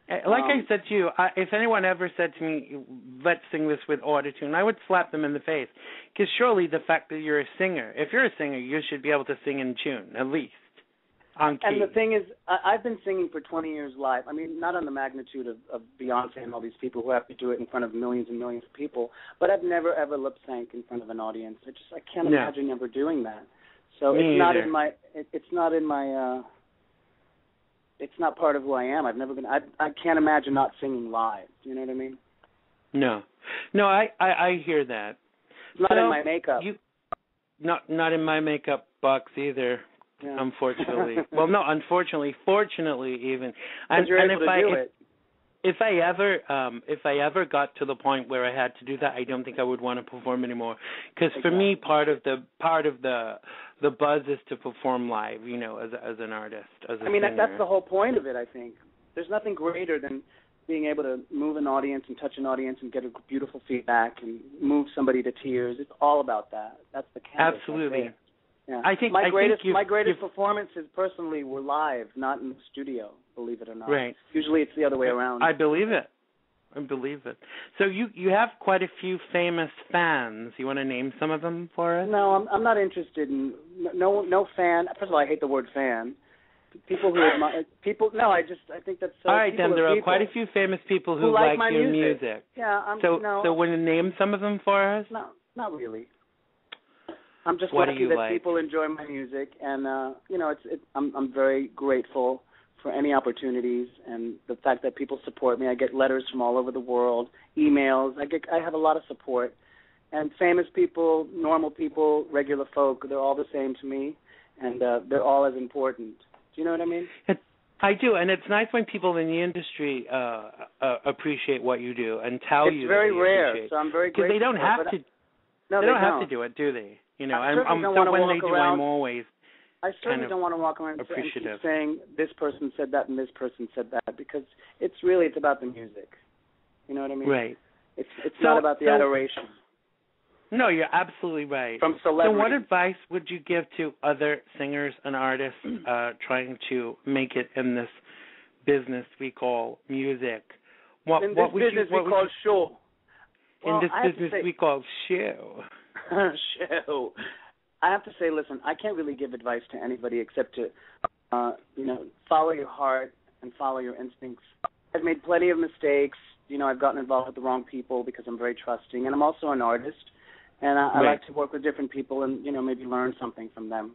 Like I said to you, if anyone ever said to me, let's sing this with autotune, I would slap them in the face. Because surely the fact that you're a singer, if you're a singer, you should be able to sing in tune, at least, on key. And the thing is, I've been singing for 20 years live. I mean, not on the magnitude of Beyonce and all these people who have to do it in front of millions and millions of people, but I've never, ever lip-synced in front of an audience. I can't imagine ever doing that. So it's not part of who I am. I've never been. I can't imagine not singing live. Do you know what I mean? No, I hear that. Not in my makeup. Not in my makeup box either. Yeah. Unfortunately. Well, no, unfortunately, fortunately even. And you're able to do it. If I ever got to the point where I had to do that, I don't think I would want to perform anymore. Because for me, part of the buzz is to perform live, you know, as an artist, as a singer. That's the whole point of it. I think there's nothing greater than being able to move an audience and touch an audience and get a beautiful feedback and move somebody to tears. It's all about that. That's the canvas. Absolutely. Yeah. I think my greatest performances personally were live, not in the studio. Believe it or not. Right. Usually it's the other way around. I believe it. So you have quite a few famous fans. You want to name some of them for us? No, I'm not interested in no fan. First of all, I hate the word fan. People who admire people. No, I think that's so. All right, then there are quite a few famous people who like your music. Yeah. So want to name some of them for us? No, not really. I'm just lucky that people enjoy my music, and I'm very grateful for any opportunities, and the fact that people support me. I get letters from all over the world, emails. I have a lot of support. And famous people, normal people, regular folk, they're all the same to me, and they're all as important. Do you know what I mean? I do, and it's nice when people in the industry appreciate what you do and tell you. It's very rare, appreciate. so I'm very grateful. Because they don't have to. No, they don't have to do it, do they? You know, so when they do, I'm always. I certainly don't want to walk around and keep saying this person said that and this person said that, because it's about the music. You know what I mean? Right. It's not about the adoration. No, you're absolutely right. From celebrities. So what advice would you give to other singers and artists trying to make it in this business we call music? In this business we call show. In this business we call show. Show. I have to say, listen, I can't really give advice to anybody except to, follow your heart and follow your instincts. I've made plenty of mistakes. I've gotten involved with the wrong people because I'm very trusting, and I'm also an artist. And I like to work with different people and, maybe learn something from them.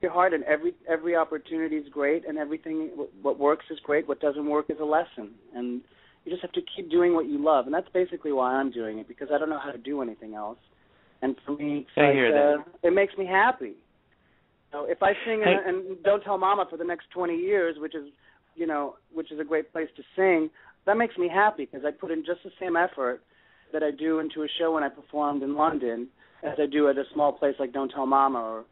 Your heart, and every opportunity is great, and everything, what works is great. What doesn't work is a lesson. And you just have to keep doing what you love. And that's basically why I'm doing it, because I don't know how to do anything else. And for me, it makes me happy. If I sing and Don't Tell Mama for the next 20 years, which is a great place to sing, that makes me happy, because I put in just the same effort that I do into a show when I performed in London as I do at a small place like Don't Tell Mama, or,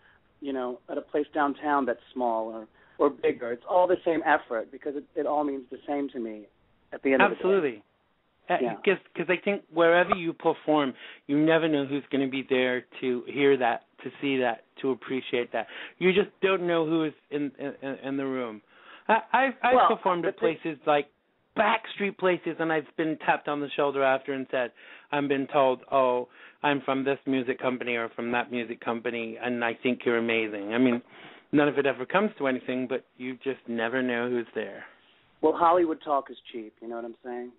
at a place downtown that's small or bigger. It's all the same effort, because it all means the same to me at the end of the day. Absolutely. Because I think wherever you perform, you never know who's going to be there to hear that, to see that, to appreciate that. You just don't know who is in the room. I've performed at places like backstreet places, and I've been tapped on the shoulder after and said, I've been told, oh, I'm from this music company or from that music company, and I think you're amazing. I mean, none of it ever comes to anything, but you just never know who's there. Well, Hollywood talk is cheap, you know what I'm saying?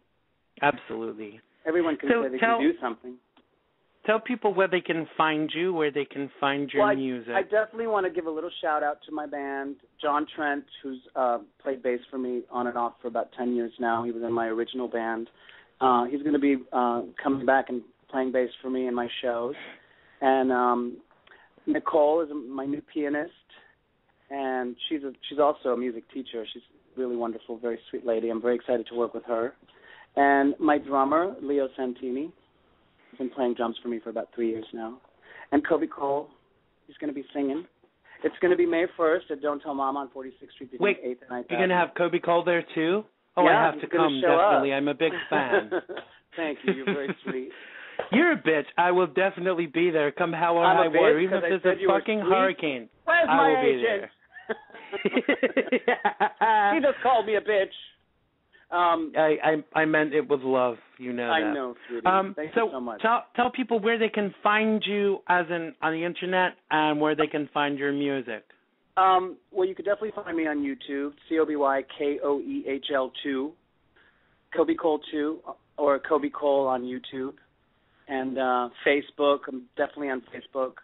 Absolutely. Everyone can say they can do something. Tell people where they can find you, where they can find your music. I definitely want to give a little shout-out to my band, John Trent, who's played bass for me on and off for about 10 years now. He was in my original band. He's going to be coming back and playing bass for me in my shows. And Nicole is my new pianist, and she's also a music teacher. She's really wonderful, very sweet lady. I'm very excited to work with her. And my drummer, Leo Santini, has been playing drums for me for about 3 years now. And Kobe Cole, he's going to be singing. It's going to be May 1st at Don't Tell Mama on 46th Street between 8th and 9th. You're going to have Kobe Cole there too? Oh, yeah, I have to come, definitely. I'm a big fan. Thank you. You're very sweet. You're a bitch. I will definitely be there. Come hell or high water. Even if there's a fucking hurricane, Where's I will my be agent? there. He just called me a bitch. I meant it with love, you know that. I know, sweetie. Thank you so much. Tell people where they can find you on the internet and where they can find your music. Well, you could definitely find me on YouTube, COBYKOEHL 2, Kobe Cole 2, or Kobe Cole on YouTube, and Facebook. I'm definitely on Facebook.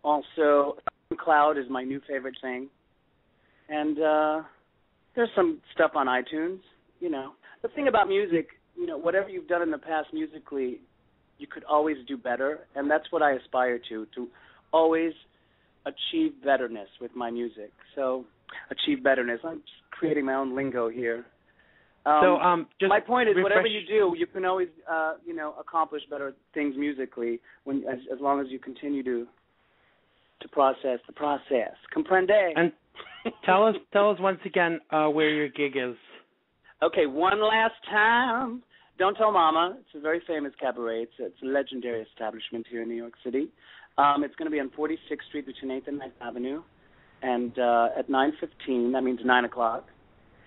Also, SoundCloud is my new favorite thing, and there's some stuff on iTunes. The thing about music, whatever you've done in the past musically, you could always do better, and that's what I aspire to always achieve betterness with my music. So, achieve betterness. I'm just creating my own lingo here. Just my point is, whatever you do, you can always, accomplish better things musically as long as you continue to process the process. Comprende? And tell us once again where your gig is. Okay, one last time. Don't Tell Mama. It's a very famous cabaret. It's a legendary establishment here in New York City. It's going to be on 46th Street between 8th and 9th Avenue, and at 9:15, that means 9 o'clock,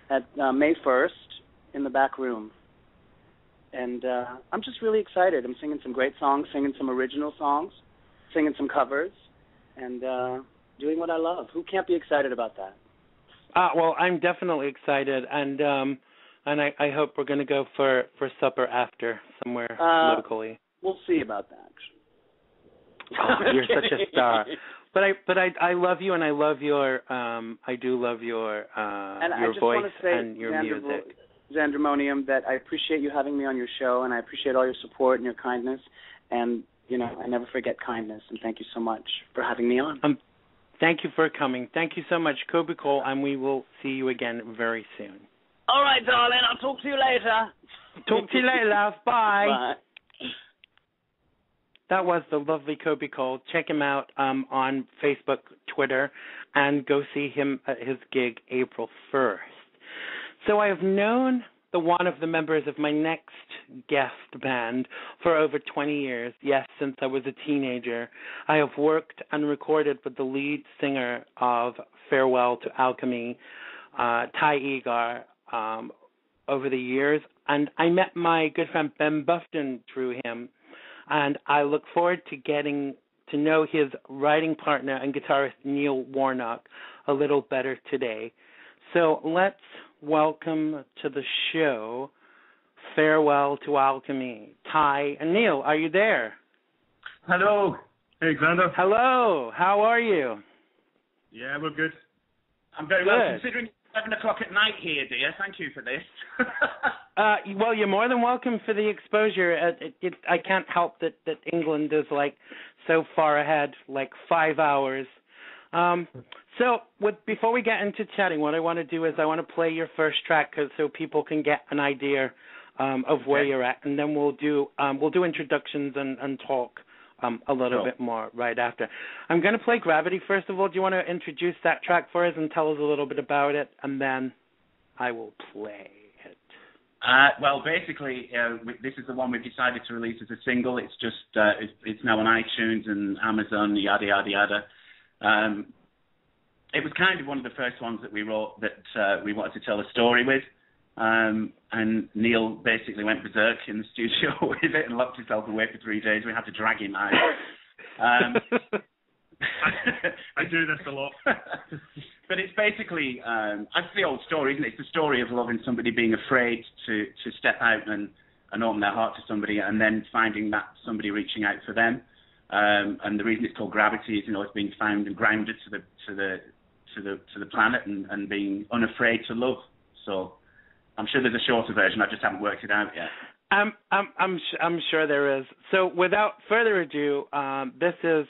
at May 1st in the back room. And I'm just really excited. I'm singing some great songs, singing some original songs, singing some covers, and doing what I love. Who can't be excited about that? Well, I'm definitely excited, and I hope we're going to go for supper after somewhere locally. We'll see about that. Oh, you're such a star. I love you, and I love your I do love your voice and your music. Xandermonium, that I appreciate you having me on your show, and I appreciate all your support and your kindness, and I never forget kindness, and thank you so much for having me on. Thank you for coming. Thank you so much, Kobe Cole, and we will see you again very soon. All right, darling. I'll talk to you later. Talk to you later, love. Bye. Bye. That was the lovely Kobe Cole. Check him out on Facebook, Twitter, and go see him at his gig April 1st. So I have known one of the members of my next guest band for over 20 years. Yes, since I was a teenager. I have worked and recorded with the lead singer of Farewell to Alchemy, Ty Egar, over the years. And I met my good friend Ben Bufton through him. And I look forward to getting to know his writing partner and guitarist Neil Warnock a little better today. So let's welcome to the show Farewell to Alchemy, Ty and Neil. Are you there? Hello. Hey, Xander. Hello. How are you? Yeah, we're good. I'm very well, considering it's 11 o'clock at night here, dear. Thank you for this. Well, you're more than welcome for the exposure. I can't help that England is like so far ahead, like 5 hours. Before we get into chatting, what I want to do is I want to play your first track so people can get an idea of where you're at, and then we'll do introductions and talk a little bit more right after. I'm going to play Gravity first of all. Do you want to introduce that track for us and tell us a little bit about it, and then I will play it. Well, basically, this is the one we've decided to release as a single. It's just it's now on iTunes and Amazon, yada yada yada. It was kind of one of the first ones that we wrote that we wanted to tell a story with. And Neil basically went berserk in the studio with it and locked himself away for 3 days. We had to drag him out. I do this a lot. But it's basically, that's the old story, isn't it? It's the story of loving somebody, being afraid to step out and open their heart to somebody, and then finding that somebody reaching out for them. And the reason it's called Gravity is, it's being found and grounded to the planet and being unafraid to love. So I'm sure there's a shorter version. I just haven't worked it out yet. I'm sure there is. So without further ado, this is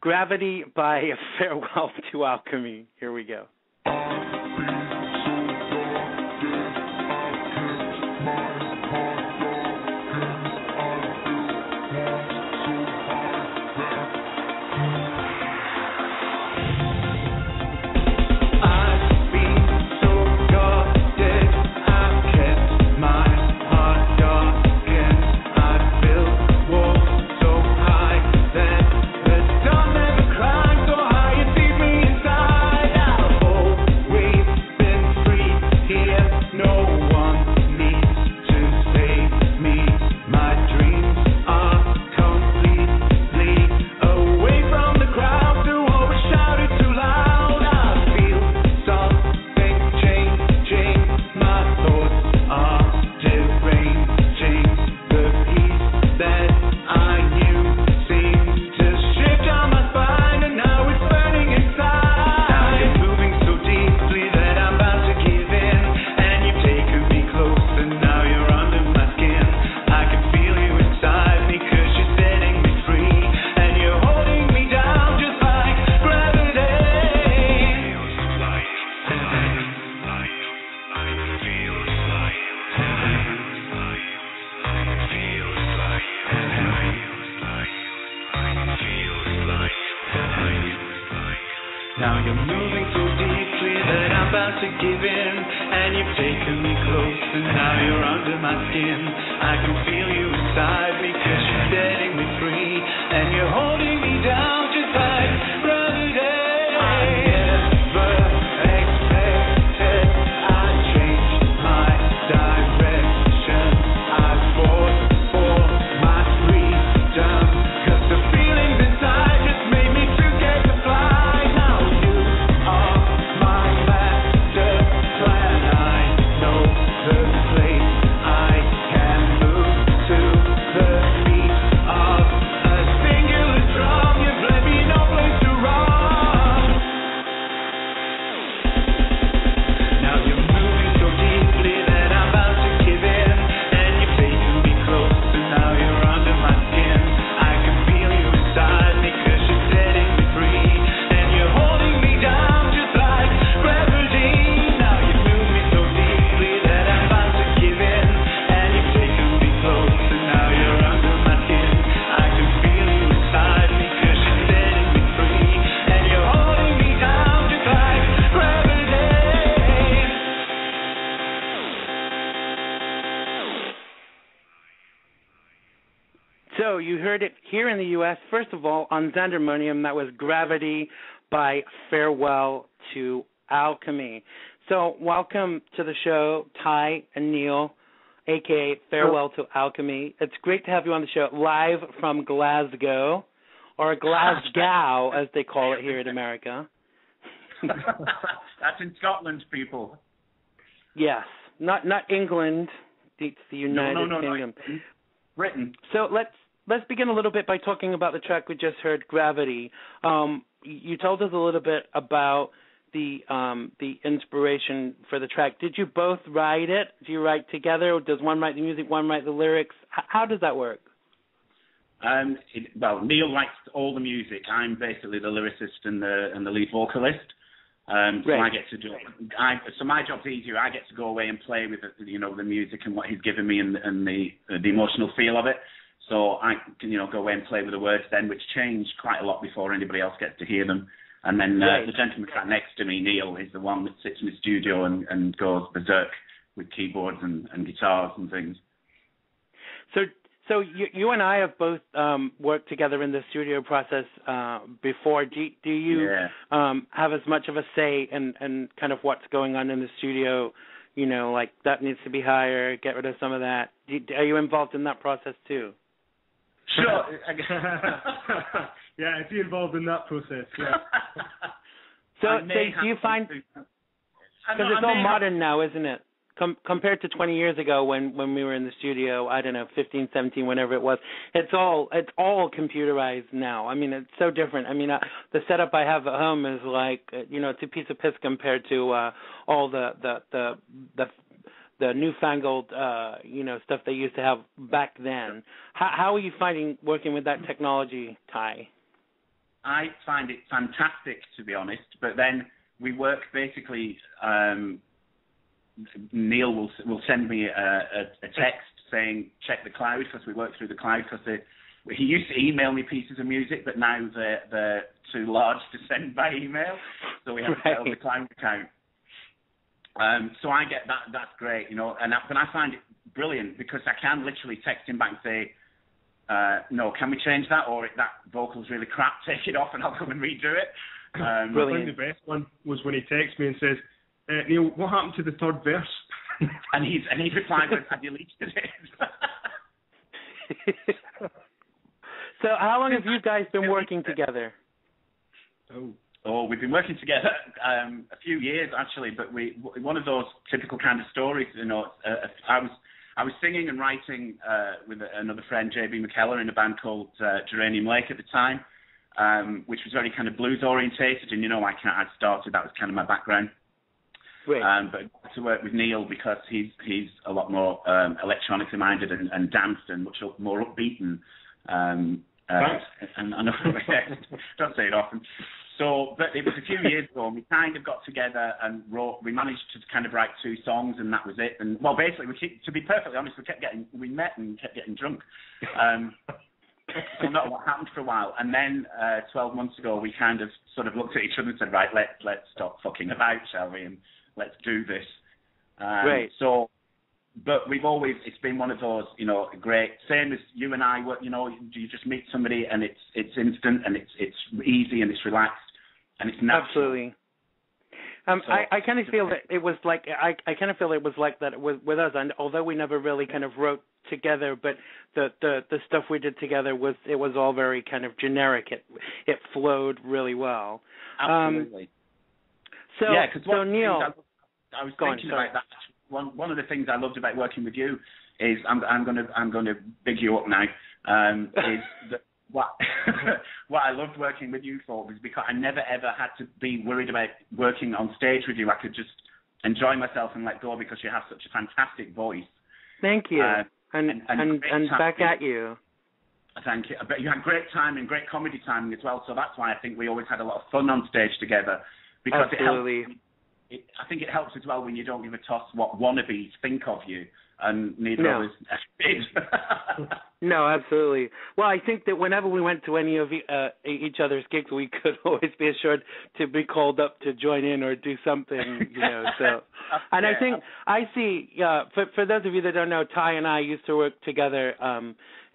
Gravity by Farewell to Alchemy. Here we go. Let me show, you heard it here in the U.S., first of all, on Xandermonium. That was Gravity by Farewell to Alchemy. So welcome to the show, Ty and Neil, a.k.a. Farewell to Alchemy. It's great to have you on the show, live from Glasgow, or Glasgow, as they call it here in America. That's in Scotland, people. Yes, not England. It's the United Kingdom. No. Britain. So let's begin a little bit by talking about the track we just heard, Gravity. You told us a little bit about the inspiration for the track. Did you both write it? Do you write together? Or does one write the music, one write the lyrics? How does that work? Neil writes all the music. I'm basically the lyricist and the lead vocalist. So I get to do it. So my job's easier. I get to go away and play with the music and what he's given me and the emotional feel of it. So I can go away and play with the words then, which change quite a lot before anybody else gets to hear them. And then the gentleman sat next to me, Neil, is the one that sits in the studio and goes berserk with keyboards and guitars and things. So you and I have both worked together in the studio process before. Do you have as much of a say in kind of what's going on in the studio? Like that needs to be higher, get rid of some of that. Are you involved in that process too? Sure. Yeah, if you're involved in that process, yeah. So do you find, because it's all modern now, isn't it? Compared to 20 years ago when we were in the studio, I don't know, 15, 17, whenever it was, it's all computerized now. I mean, it's so different. I mean, the setup I have at home is like, it's a piece of piss compared to all the newfangled, stuff they used to have back then. How are you finding working with that technology, Ty? I find it fantastic, to be honest. But then we work basically. Neil will send me a text saying check the cloud, because we work through the cloud. Because he used to email me pieces of music, but now they're too large to send by email, so we have to set up the cloud account. So I get that. That's great, but I find it brilliant because I can literally text him back and say, no, can we change that, or that vocal's really crap, take it off and I'll come and redo it. I think the best one was when he texts me and says, Neil, what happened to the third verse? and he replied with, I deleted it. So how long have you guys been working together? Oh, we've been working together a few years actually, but one of those typical kind of stories. I was singing and writing with another friend, J.B. McKellar, in a band called Geranium Lake at the time, which was very kind of blues orientated, and I started, that was kind of my background. Right. But to work with Neil because he's a lot more electronically minded and danced and much more upbeat and I know don't say it often. So, but it was a few years ago, and we kind of got together and we managed to kind of write 2 songs, and that was it. And well, basically, to be perfectly honest, we met and kept getting drunk. So not what happened for a while, and then 12 months ago, we kind of sort of looked at each other and said, right, let's stop fucking about, shall we? And let's do this. Right. So, but it's been one of those, great, same as you and I, you just meet somebody and it's instant and it's easy and it's relaxed and it's natural. Absolutely. I kind of feel that it was like, I kind of feel it was like that with us, and although we never really kind of wrote together, but the stuff we did together it was all very kind of generic. It flowed really well. Absolutely. So Neil, I was thinking about that. One of the things I loved about working with you is I'm going to big you up now. Is that what I loved working with you for was because I never ever had to be worried about working on stage with you. I could just enjoy myself and let go because you have such a fantastic voice. Thank you. And back at you. Thank you. But you had great timing, great comedy timing as well. So that's why I think we always had a lot of fun on stage together. Because absolutely. I think it helps as well when you don't give a toss what wannabes think of you, and neither of us did. No, absolutely. Well, I think that whenever we went to any of each other's gigs, we could always be assured to be called up to join in or do something, So, and I think I see. For those of you that don't know, Ty and I used to work together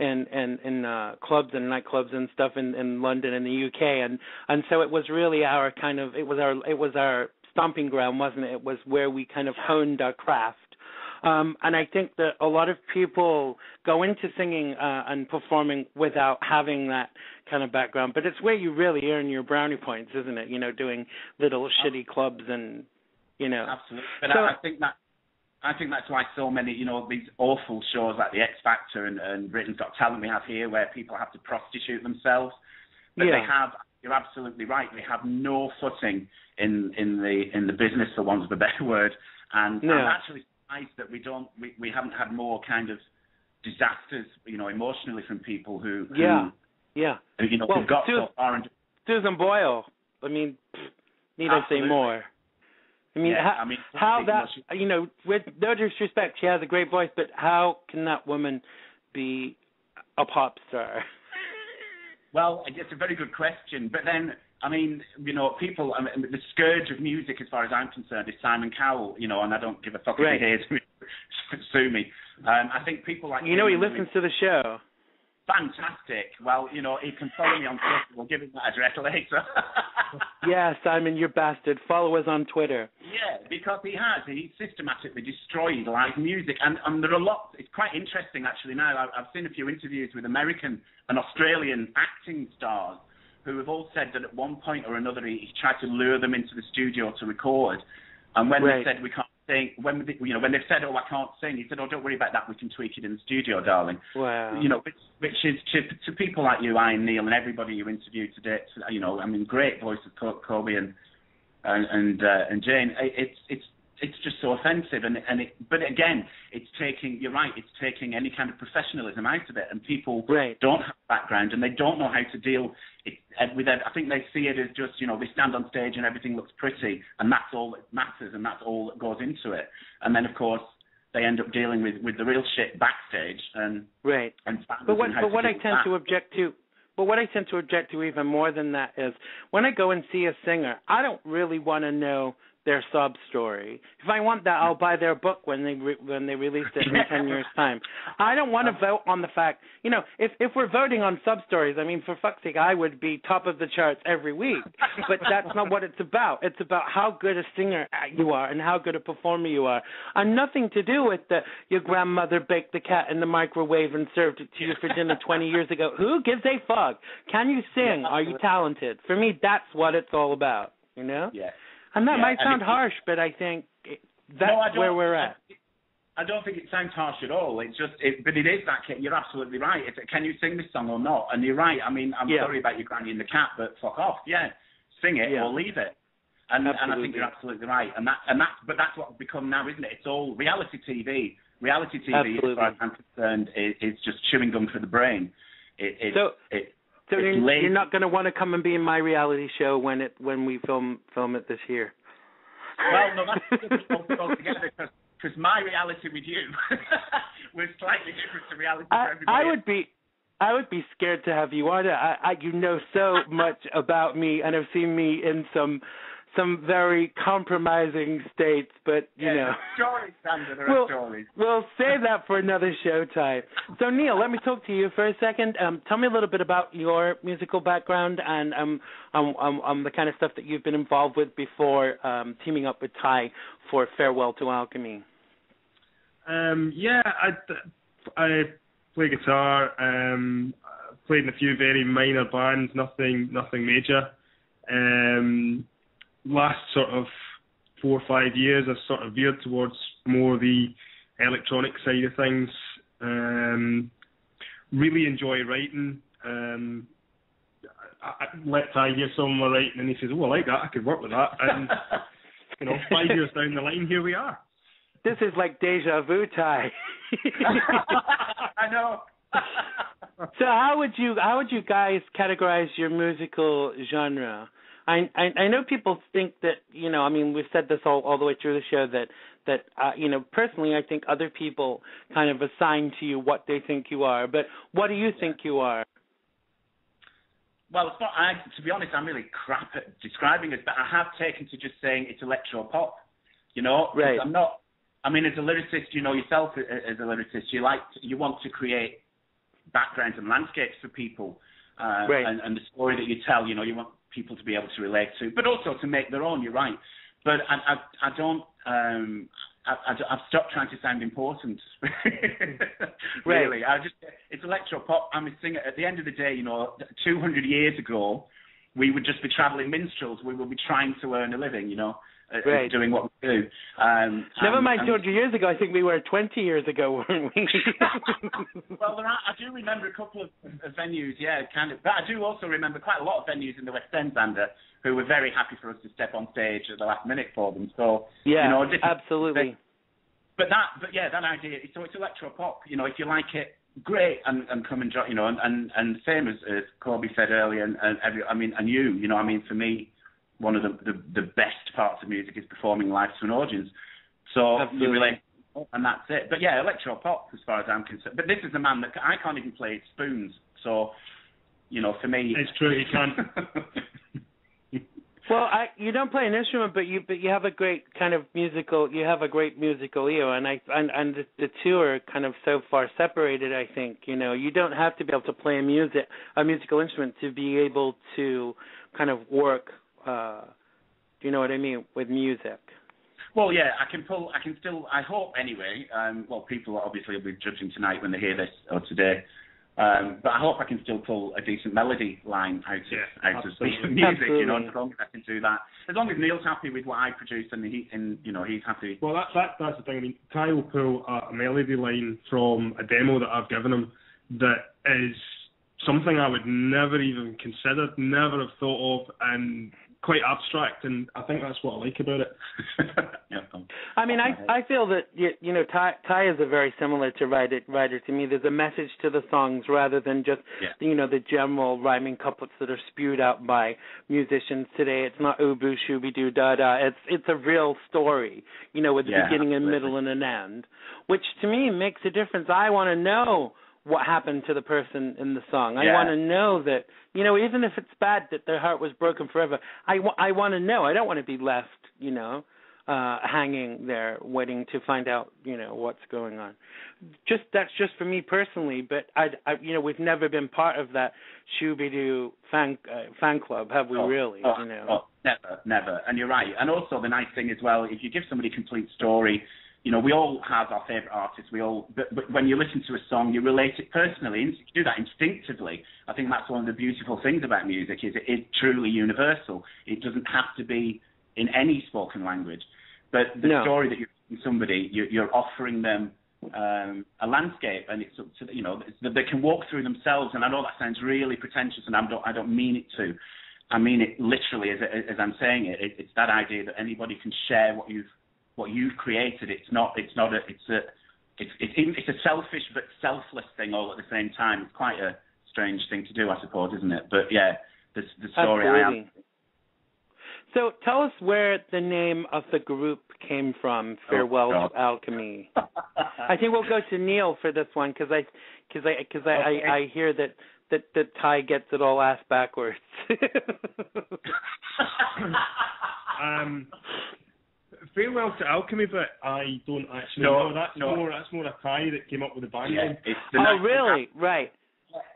in clubs and nightclubs and stuff in London and the UK, and so it was really our kind of it was our stomping ground, wasn't it? It was where we kind of honed our craft. And I think that a lot of people go into singing and performing without having that kind of background. But it's where you really earn your brownie points, isn't it? Doing little shitty clubs and, Absolutely. But so, I think that's why so many, these awful shows like the X Factor and Britain's Got Talent we have here, where people have to prostitute themselves. But they have. You're absolutely right. They have no footing in the business, for want of a better word, and actually. That we haven't had more kind of disasters, emotionally from people who well, who've got so far. And Susan Boyle. I mean, need I say more? I mean, how that with no disrespect, she has a great voice, but how can that woman be a pop star? Well, it's a very good question, but then. People. The scourge of music, as far as I'm concerned, is Simon Cowell. And I don't give a fuck if he hears me, sue me. I think people like he listens to the show. Fantastic. Well, he can follow me on Twitter. We'll give him that address later. Yeah, Simon, you bastard. Follow us on Twitter. Yeah, because he systematically destroyed live music, and there are lots. It's quite interesting actually. Now I've seen a few interviews with American and Australian acting stars, who have all said that at one point or another he tried to lure them into the studio to record, and when they said we can't sing, when they've said, "Oh, I can't sing," he said, "Oh, don't worry about that. We can tweak it in the studio, darling." Wow. Which is to people like you, I and Neil, and everybody you interviewed today. Great voice of Kobe and Jane. It's just so offensive, but again, it's taking any kind of professionalism out of it, and people don't have a background and they don't know how to deal with it. I think they see it as just, they stand on stage and everything looks pretty, and that's all that matters, and that's all that goes into it. And then, of course, they end up dealing with the real shit backstage. But what I tend to object to even more than that is when I go and see a singer, I don't really want to know their sob story. If I want that, I'll buy their book when they release it in 10 years' time. I don't want to vote on the fact, if we're voting on sub stories, I mean, for fuck's sake, I would be top of the charts every week. But that's not what it's about. It's about how good a singer you are and how good a performer you are. And nothing to do with your grandmother baked the cat in the microwave and served it to you for dinner 20 years ago. Who gives a fuck? Can you sing? Are you talented? For me, that's what it's all about, Yeah. And that might sound harsh, but I think that's where we're at. I don't think it sounds harsh at all. It's just, but it is that. You're absolutely right. Can you sing this song or not? And you're right. I mean, I'm sorry about your granny and the cat, but fuck off. Yeah, sing it or leave it. And I think you're absolutely right. But that's what's become now, isn't it? It's all reality TV. Reality TV, as far as I'm concerned, is just chewing gum for the brain. So you're not going to want to come and be in my reality show when we film it this year? Well, no, that's difficult altogether because my reality with you was slightly different to reality for everybody. I would be scared to have you on it. You know so much about me and have seen me in some very compromising states, but stories, Xander, there are stories. We'll save that for another show time. So Neil, let me talk to you for a second. Tell me a little bit about your musical background and the kind of stuff that you've been involved with before teaming up with Ty for Farewell to Alchemy. I play guitar. Played in a few very minor bands, nothing major. Last sort of 4 or 5 years, I've sort of veered towards more the electronic side of things. Really enjoy writing. I let Ty hear some of my writing, and he says, "Oh, I like that. I could work with that." And 5 years down the line, here we are. This is like deja vu, Ty. I know. So how would you guys categorize your musical genre? I know people think that, you know, I mean, we've said this all the way through the show that you know, personally, I think other people kind of assign to you what they think you are. But what do you think you are? Well, it's not, to be honest, I'm really crap at describing it, but I have taken to just saying it's electro pop. You know, right? I'm not. I mean, as a lyricist, you know yourself as a lyricist, you want to create backgrounds and landscapes for people, right. and the story that you tell, you know, you want people to be able to relate to, but also to make their own. You're right, but I don't. I've stopped trying to sound important. Really, it's electro pop. I'm a singer. At the end of the day, you know, 200 years ago, we would just be traveling minstrels. We would be trying to earn a living, you know. Right. Doing what we do. Never mind 200 years ago. I think we were 20 years ago, weren't we? Well, I do remember a couple of venues, yeah, kind of. But I do also remember quite a lot of venues in the West End, Xander, who were very happy for us to step on stage at the last minute for them. So, yeah, you know, absolutely. But that idea. So it's electro pop. You know, if you like it, great, and come and join. You know, and same as Corby said earlier, and you know, I mean, for me, one of the best parts of music is performing live to an audience. So absolutely. you relate, and that's it. But yeah, electro pop as far as I'm concerned. But this is a man that I can't even play spoons. So, you know, for me, it's true. You can't. Well, you don't play an instrument, but you have a great kind of musical. You have a great musical ear, and the two are kind of so far separated. I think, you know, you don't have to be able to play a musical instrument to be able to kind of work. Do you know what I mean with music? Well, yeah, I can still. I hope anyway. Well, people obviously will be judging tonight when they hear this or today. But I hope I can still pull a decent melody line out of music, absolutely. you know, as long as I can do that. As long as Neil's happy with what I produce and you know, he's happy. Well, that's the thing. I mean, Ty will pull a melody line from a demo that I've given him that is something I would never even considered, never have thought of, and quite abstract, and I think that's what I like about it. Yeah. I mean, I feel that, you know, Ty is a very similar to writer to me. There's a message to the songs rather than just, you know, the general rhyming couplets that are spewed out by musicians today. It's not ooh-boo, shooby-doo, da-da. It's a real story, you know, with a beginning and middle and an end, which to me makes a difference. I want to know what happened to the person in the song. I want to know that, you know, even if it's bad that their heart was broken forever, I want to know. I don't want to be left, you know, hanging there waiting to find out, you know, what's going on. That's just for me personally, but I you know, we've never been part of that Shooby-Doo fan club, have we really? You know? Never. And you're right. And also the nice thing as well, if you give somebody a complete story, you know, we all have our favourite artists. But when you listen to a song, you relate it personally. You do that instinctively. I think that's one of the beautiful things about music is it is truly universal. It doesn't have to be in any spoken language. But the story that you're giving somebody, you're offering them a landscape, and it's up to, you know, they can walk through themselves. And I know that sounds really pretentious, and I don't mean it to. I mean it literally as I'm saying it. It's that idea that anybody can share what you've created. It's a selfish but selfless thing all at the same time. It's quite a strange thing to do, I suppose, isn't it? But yeah, the story absolutely. I am. So tell us where the name of the group came from. Farewell to Alchemy. I think we'll go to Neil for this one because I hear that Ty gets it all ass backwards. Farewell to Alchemy, but I don't actually know. That's more a Ty that came up with the band name. Really? Right.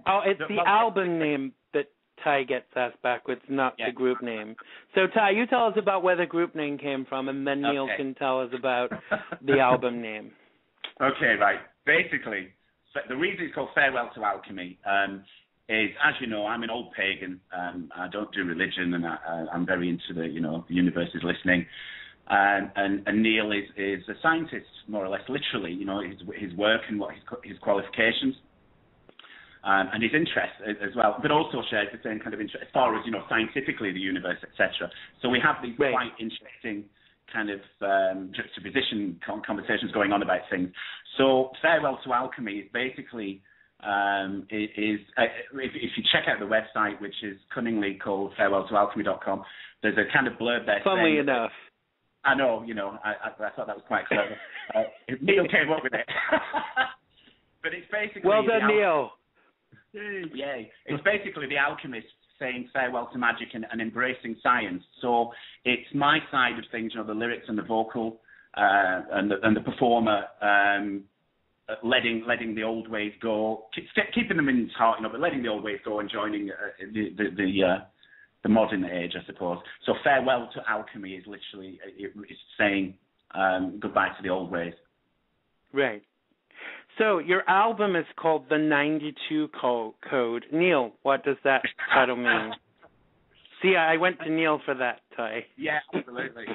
Oh, it's the album name that Ty gets asked backwards, not the group name. So, Ty, you tell us about where the group name came from, and then Neil can tell us about the album name. Okay, right. Basically, the reason it's called Farewell to Alchemy is, as you know, I'm an old pagan. I don't do religion, and I'm very into the universe is listening. And Neil is a scientist, more or less, literally. You know, his work and what his qualifications. And his interest as well, but also shares the same kind of interest as far as, you know, scientifically the universe, etc. So we have these quite interesting kind of juxtaposition conversations going on about things. So Farewell to Alchemy is basically if you check out the website, which is cunningly called farewelltoalchemy.com, there's a kind of blurb there. Funnily enough. I know, I thought that was quite clever. Neil came up with it. But it's basically... Well done, Neil. Yay. It's basically the alchemist saying farewell to magic and embracing science. So it's my side of things, the lyrics and the vocal and the performer letting the old ways go, keeping them in his heart, but letting the old ways go and joining the modern age, I suppose. So farewell to alchemy is literally it's saying goodbye to the old ways. Right. So your album is called The 92 Code. Neil, what does that title mean? See, I went to Neil for that, Ty. Yeah, absolutely.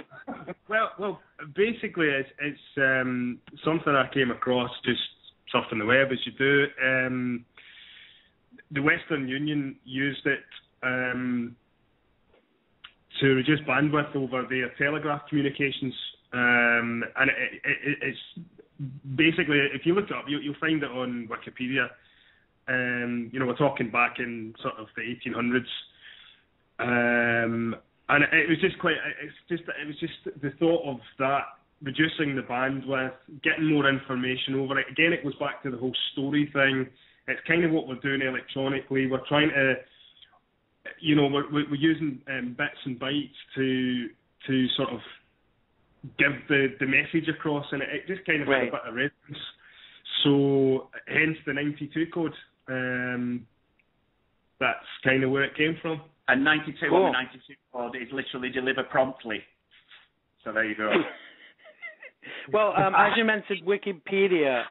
well, basically, it's something I came across just surfing the web, as you do. The Western Union used it to reduce bandwidth over their telegraph communications, and it's basically, if you look it up, you'll find it on Wikipedia. We're talking back in sort of the 1800s. And it was just the thought of that, reducing the bandwidth, getting more information over it. Again, it goes back to the whole story thing. It's kind of what we're doing electronically. We're trying to, we're using bits and bytes to sort of give the message across, and it just kind of had a bit of resonance. So hence the 92 code. That's kind of where it came from. And 92 on the 92 code is literally deliver promptly. So there you go. Well, as you mentioned Wikipedia,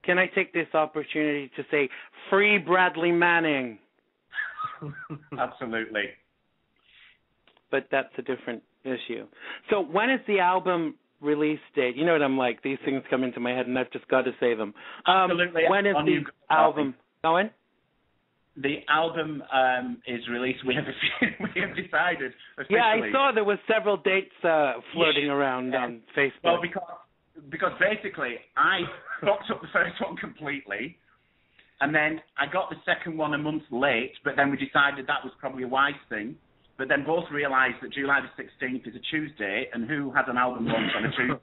can I take this opportunity to say free Bradley Manning? Absolutely. But that's a different issue. So when is the album release date? You know what I'm like. These things come into my head, and I've just got to say them. Absolutely. When is the album going? The album is released. We have decided officially. Yeah, I saw there was several dates floating around on Facebook. Well, because basically I fucked up the first one completely, and then I got the second one a month late. But then we decided that was probably a wise thing. But then both realised that July the 16th is a Tuesday, and who has an album launch on a Tuesday?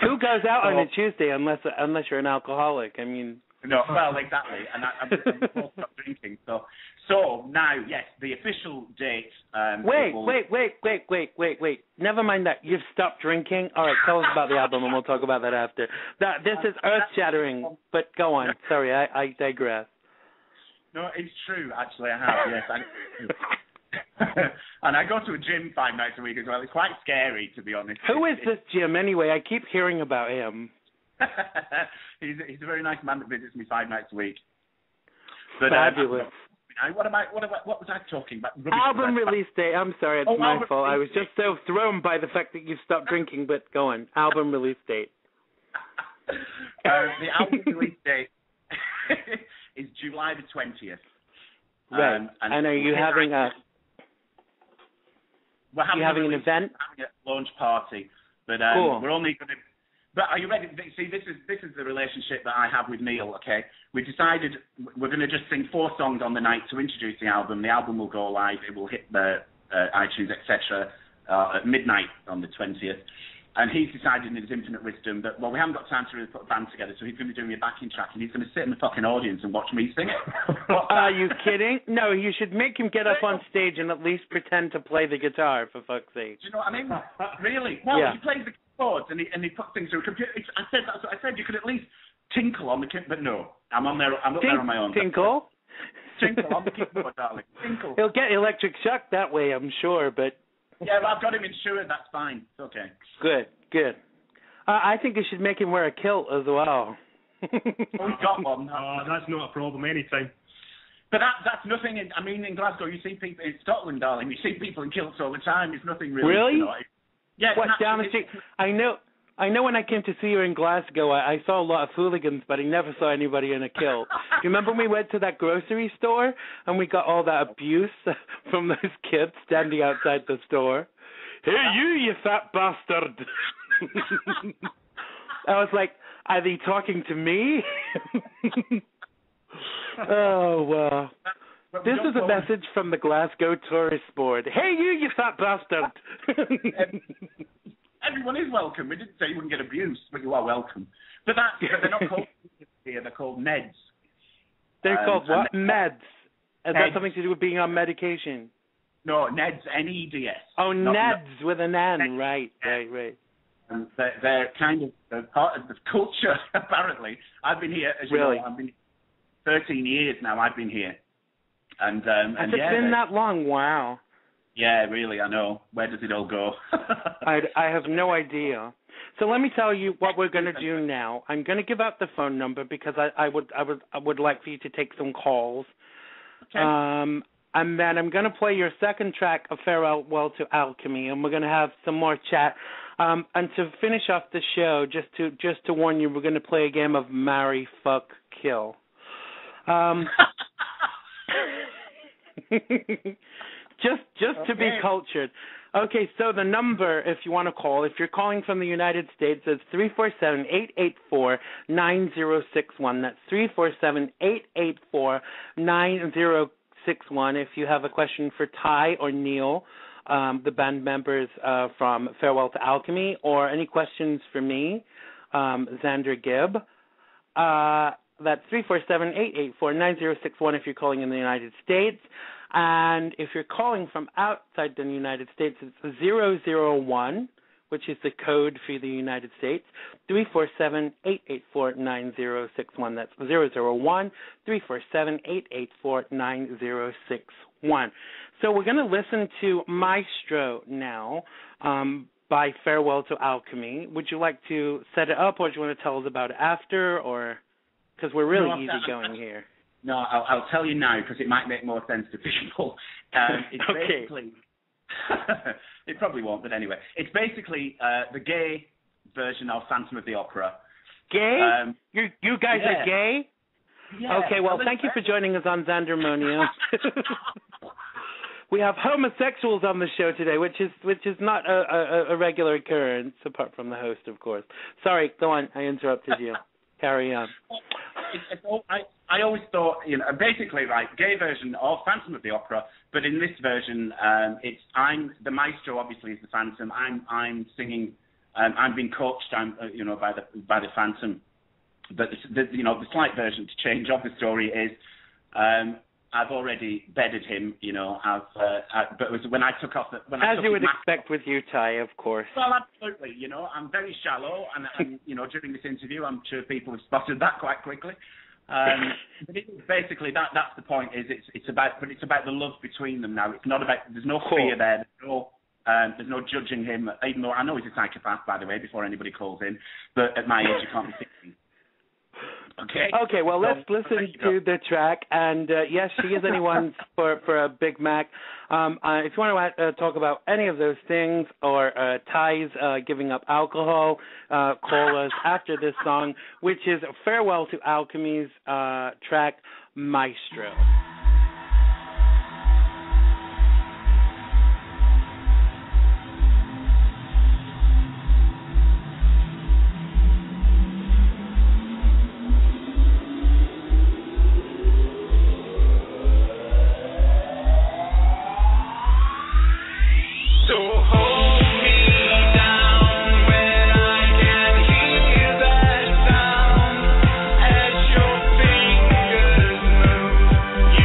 Who goes out on a Tuesday unless you're an alcoholic? I mean. No, well, exactly, and I'm both not drinking. So now, yes, the official date. Wait. Never mind that. You've stopped drinking. All right, tell us about the album, and we'll talk about that after. This is earth-shattering, but go on. Sorry, I digress. No, it's true. Actually, I have. Yes, and I go to a gym 5 nights a week as well. It's quite scary, to be honest. Who is this Jim anyway? I keep hearing about him. He's a very nice man that visits me 5 nights a week. But, fabulous. What was I talking about? Album release date. I'm sorry, it's my fault. I was just so thrown by the fact that you stopped drinking. But go on. Album release date. The album release date is July the 20th. Right. And are you having a? We're having an event. Having a launch party, but cool. We're only going to. But are you ready? See, this is the relationship that I have with Neil, okay? We decided we're going to just sing 4 songs on the night to introduce the album. The album will go live. It will hit the iTunes, etc. At midnight on the 20th. And he's decided in his infinite wisdom that, well, we haven't got time to really put a band together, so he's going to do me a backing track, and he's going to sit in the fucking audience and watch me sing it. Are you kidding? No, you should make him get up on stage and at least pretend to play the guitar, for fuck's sake. Do you know what I mean? Really? Well, he plays the keyboards and he puts things through a computer. That's what I said. You could at least tinkle on the keyboard, but no. I'm up there on my own. Tinkle? Tinkle on the keyboard, darling. Tinkle. He'll get electric shock that way, I'm sure, but... Yeah, well, I've got him insured. That's fine. It's okay. Good. I think you should make him wear a kilt as well. We've got one. That's not a problem anytime. But that's nothing. In Glasgow, you see people in Scotland, darling. You see people in kilts all the time. It's nothing really. Really? Yeah. What, down the street? I know when I came to see you in Glasgow, I saw a lot of hooligans, but I never saw anybody in a kilt. Do you remember when we went to that grocery store and we got all that abuse from those kids standing outside the store? Hey, you fat bastard. I was like, are they talking to me? Oh, well. This is a message from the Glasgow Tourist Board. Hey, you fat bastard! Everyone is welcome. We didn't say you wouldn't get abused, but you are welcome. But they're not called here. They're called Neds. They're called what? Meds. Is Neds. that something to do with being on medication? No, Neds, N-E-D-S. Oh, Neds with an N. Neds. Right. They're kind of part of the culture, apparently. I've been here, as you know, I've been 13 years now. I've been here. And has it been that long? Wow. Yeah, really, I know. Where does it all go? I have no idea. So let me tell you what we're going to do now. I'm going to give out the phone number because I would like for you to take some calls. Okay. And then I'm going to play your second track of Farewell to Alchemy, and we're going to have some more chat. And to finish off the show, just to warn you, we're going to play a game of Marry, Fuck, Kill. Just to be cultured. Okay, so the number, if you want to call, if you're calling from the United States, it's 347-884-9061. That's 347-884-9061. If you have a question for Ty or Neil, the band members from Farewell to Alchemy, or any questions for me, Xander Gibb, that's 347-884-9061 if you're calling in the United States. And if you're calling from outside the United States, it's 001, which is the code for the United States, 347-884-9061. That's 001-347-884-9061. So we're going to listen to Maestro now by Farewell to Alchemy. Would you like to set it up, or do you want to tell us about it after, or because we're really easygoing here? No, I'll tell you now because it might make more sense to people. It's okay. Basically, it probably won't, but anyway, it's basically the gay version of Phantom of the Opera. Gay? You guys are gay? Yeah. Okay, well, thank you for joining us on Xandermonium. We have homosexuals on the show today, which is not a regular occurrence, apart from the host, of course. Sorry, go on. I interrupted you. Carry on. I always thought, basically, right, gay version of Phantom of the Opera, but in this version, I'm the maestro. Obviously, is the Phantom. I'm singing. I'm being coached. By the Phantom. But the slight version to change of the story is, I've already bedded him. But it was when I took off as you would expect with you, Ty, of course. Well, absolutely. I'm very shallow, and during this interview, I'm sure people have spotted that quite quickly. But basically, that's the point. Is it's about the love between them now. It's not about. There's no fear there. There's no judging him. Even though I know he's a psychopath, by the way, before anybody calls in. But at my age, you can't be thinking. Okay, well, let's listen to the track. And, yes, she is anyone for a Big Mac. If you want to talk about any of those things or Ty's giving up alcohol, call us after this song, which is Farewell to Alchemy's track, Maestro. You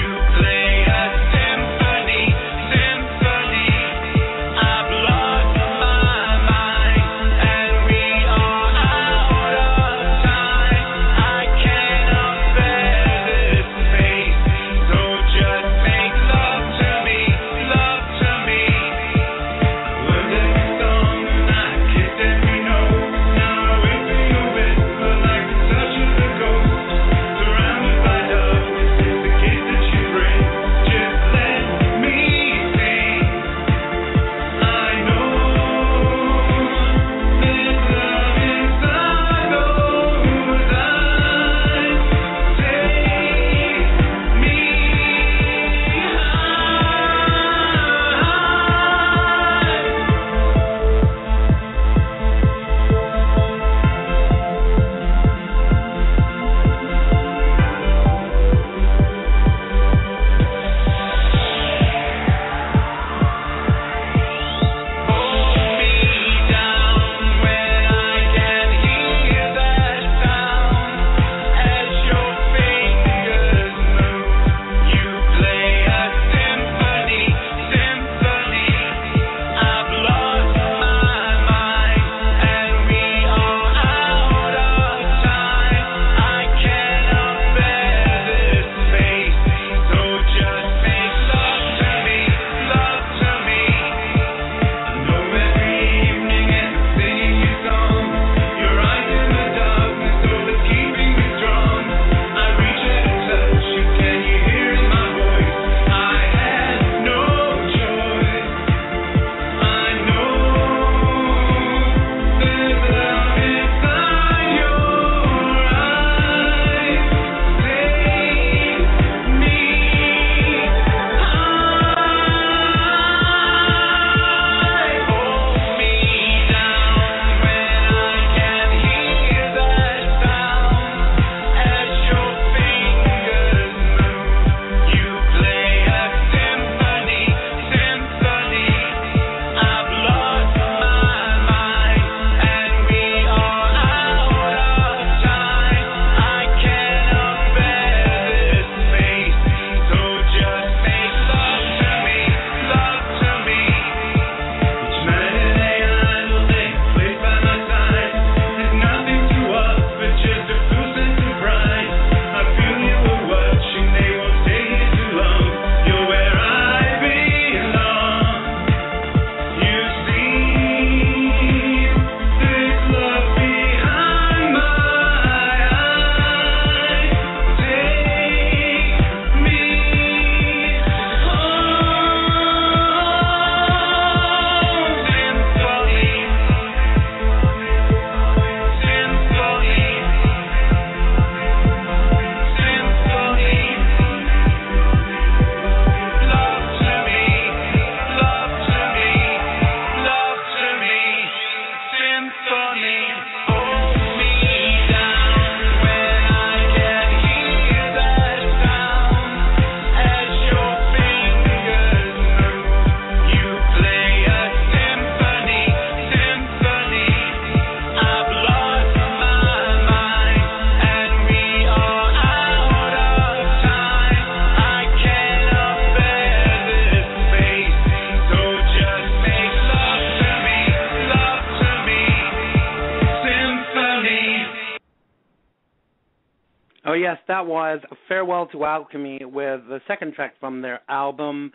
Yes, that was Farewell to Alchemy with the second track from their album,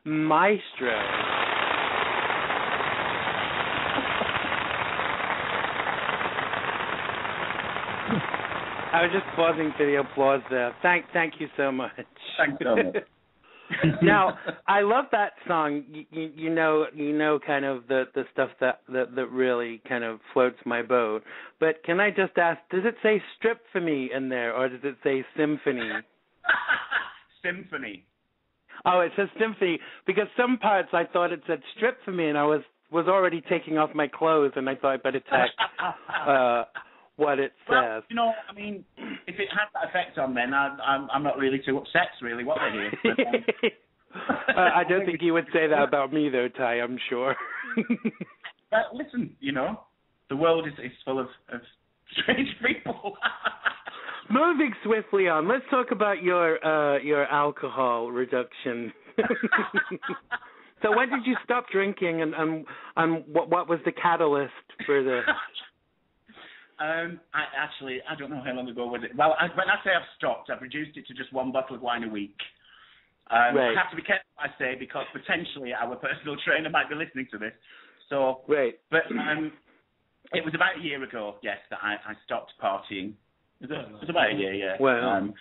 Maestro. I was just pausing for the applause there. Thank you so much. Thanks so much. Now, I love that song. You know, kind of the stuff that really kind of floats my boat. But can I just ask, does it say "strip for me" in there, or does it say "symphony"? Symphony. Oh, it says symphony because some parts I thought it said "strip for me," and I was already taking off my clothes, and I thought I better text what it says. Well, you know, I mean, if it has that effect on men, I'm not really too upset, really, what they hear. But, I don't think you would say that about me, though, Ty, I'm sure. Listen, you know, the world is full of strange people. Moving swiftly on, let's talk about your alcohol reduction. So when did you stop drinking, and what was the catalyst for this? I don't know how long ago was it. Well, when I say I've stopped, I've reduced it to just one bottle of wine a week. Right. I have to be careful what I say because potentially our personal trainer might be listening to this. So, right. But it was about a year ago, yes, that I stopped partying. It was about a year, yeah. Well,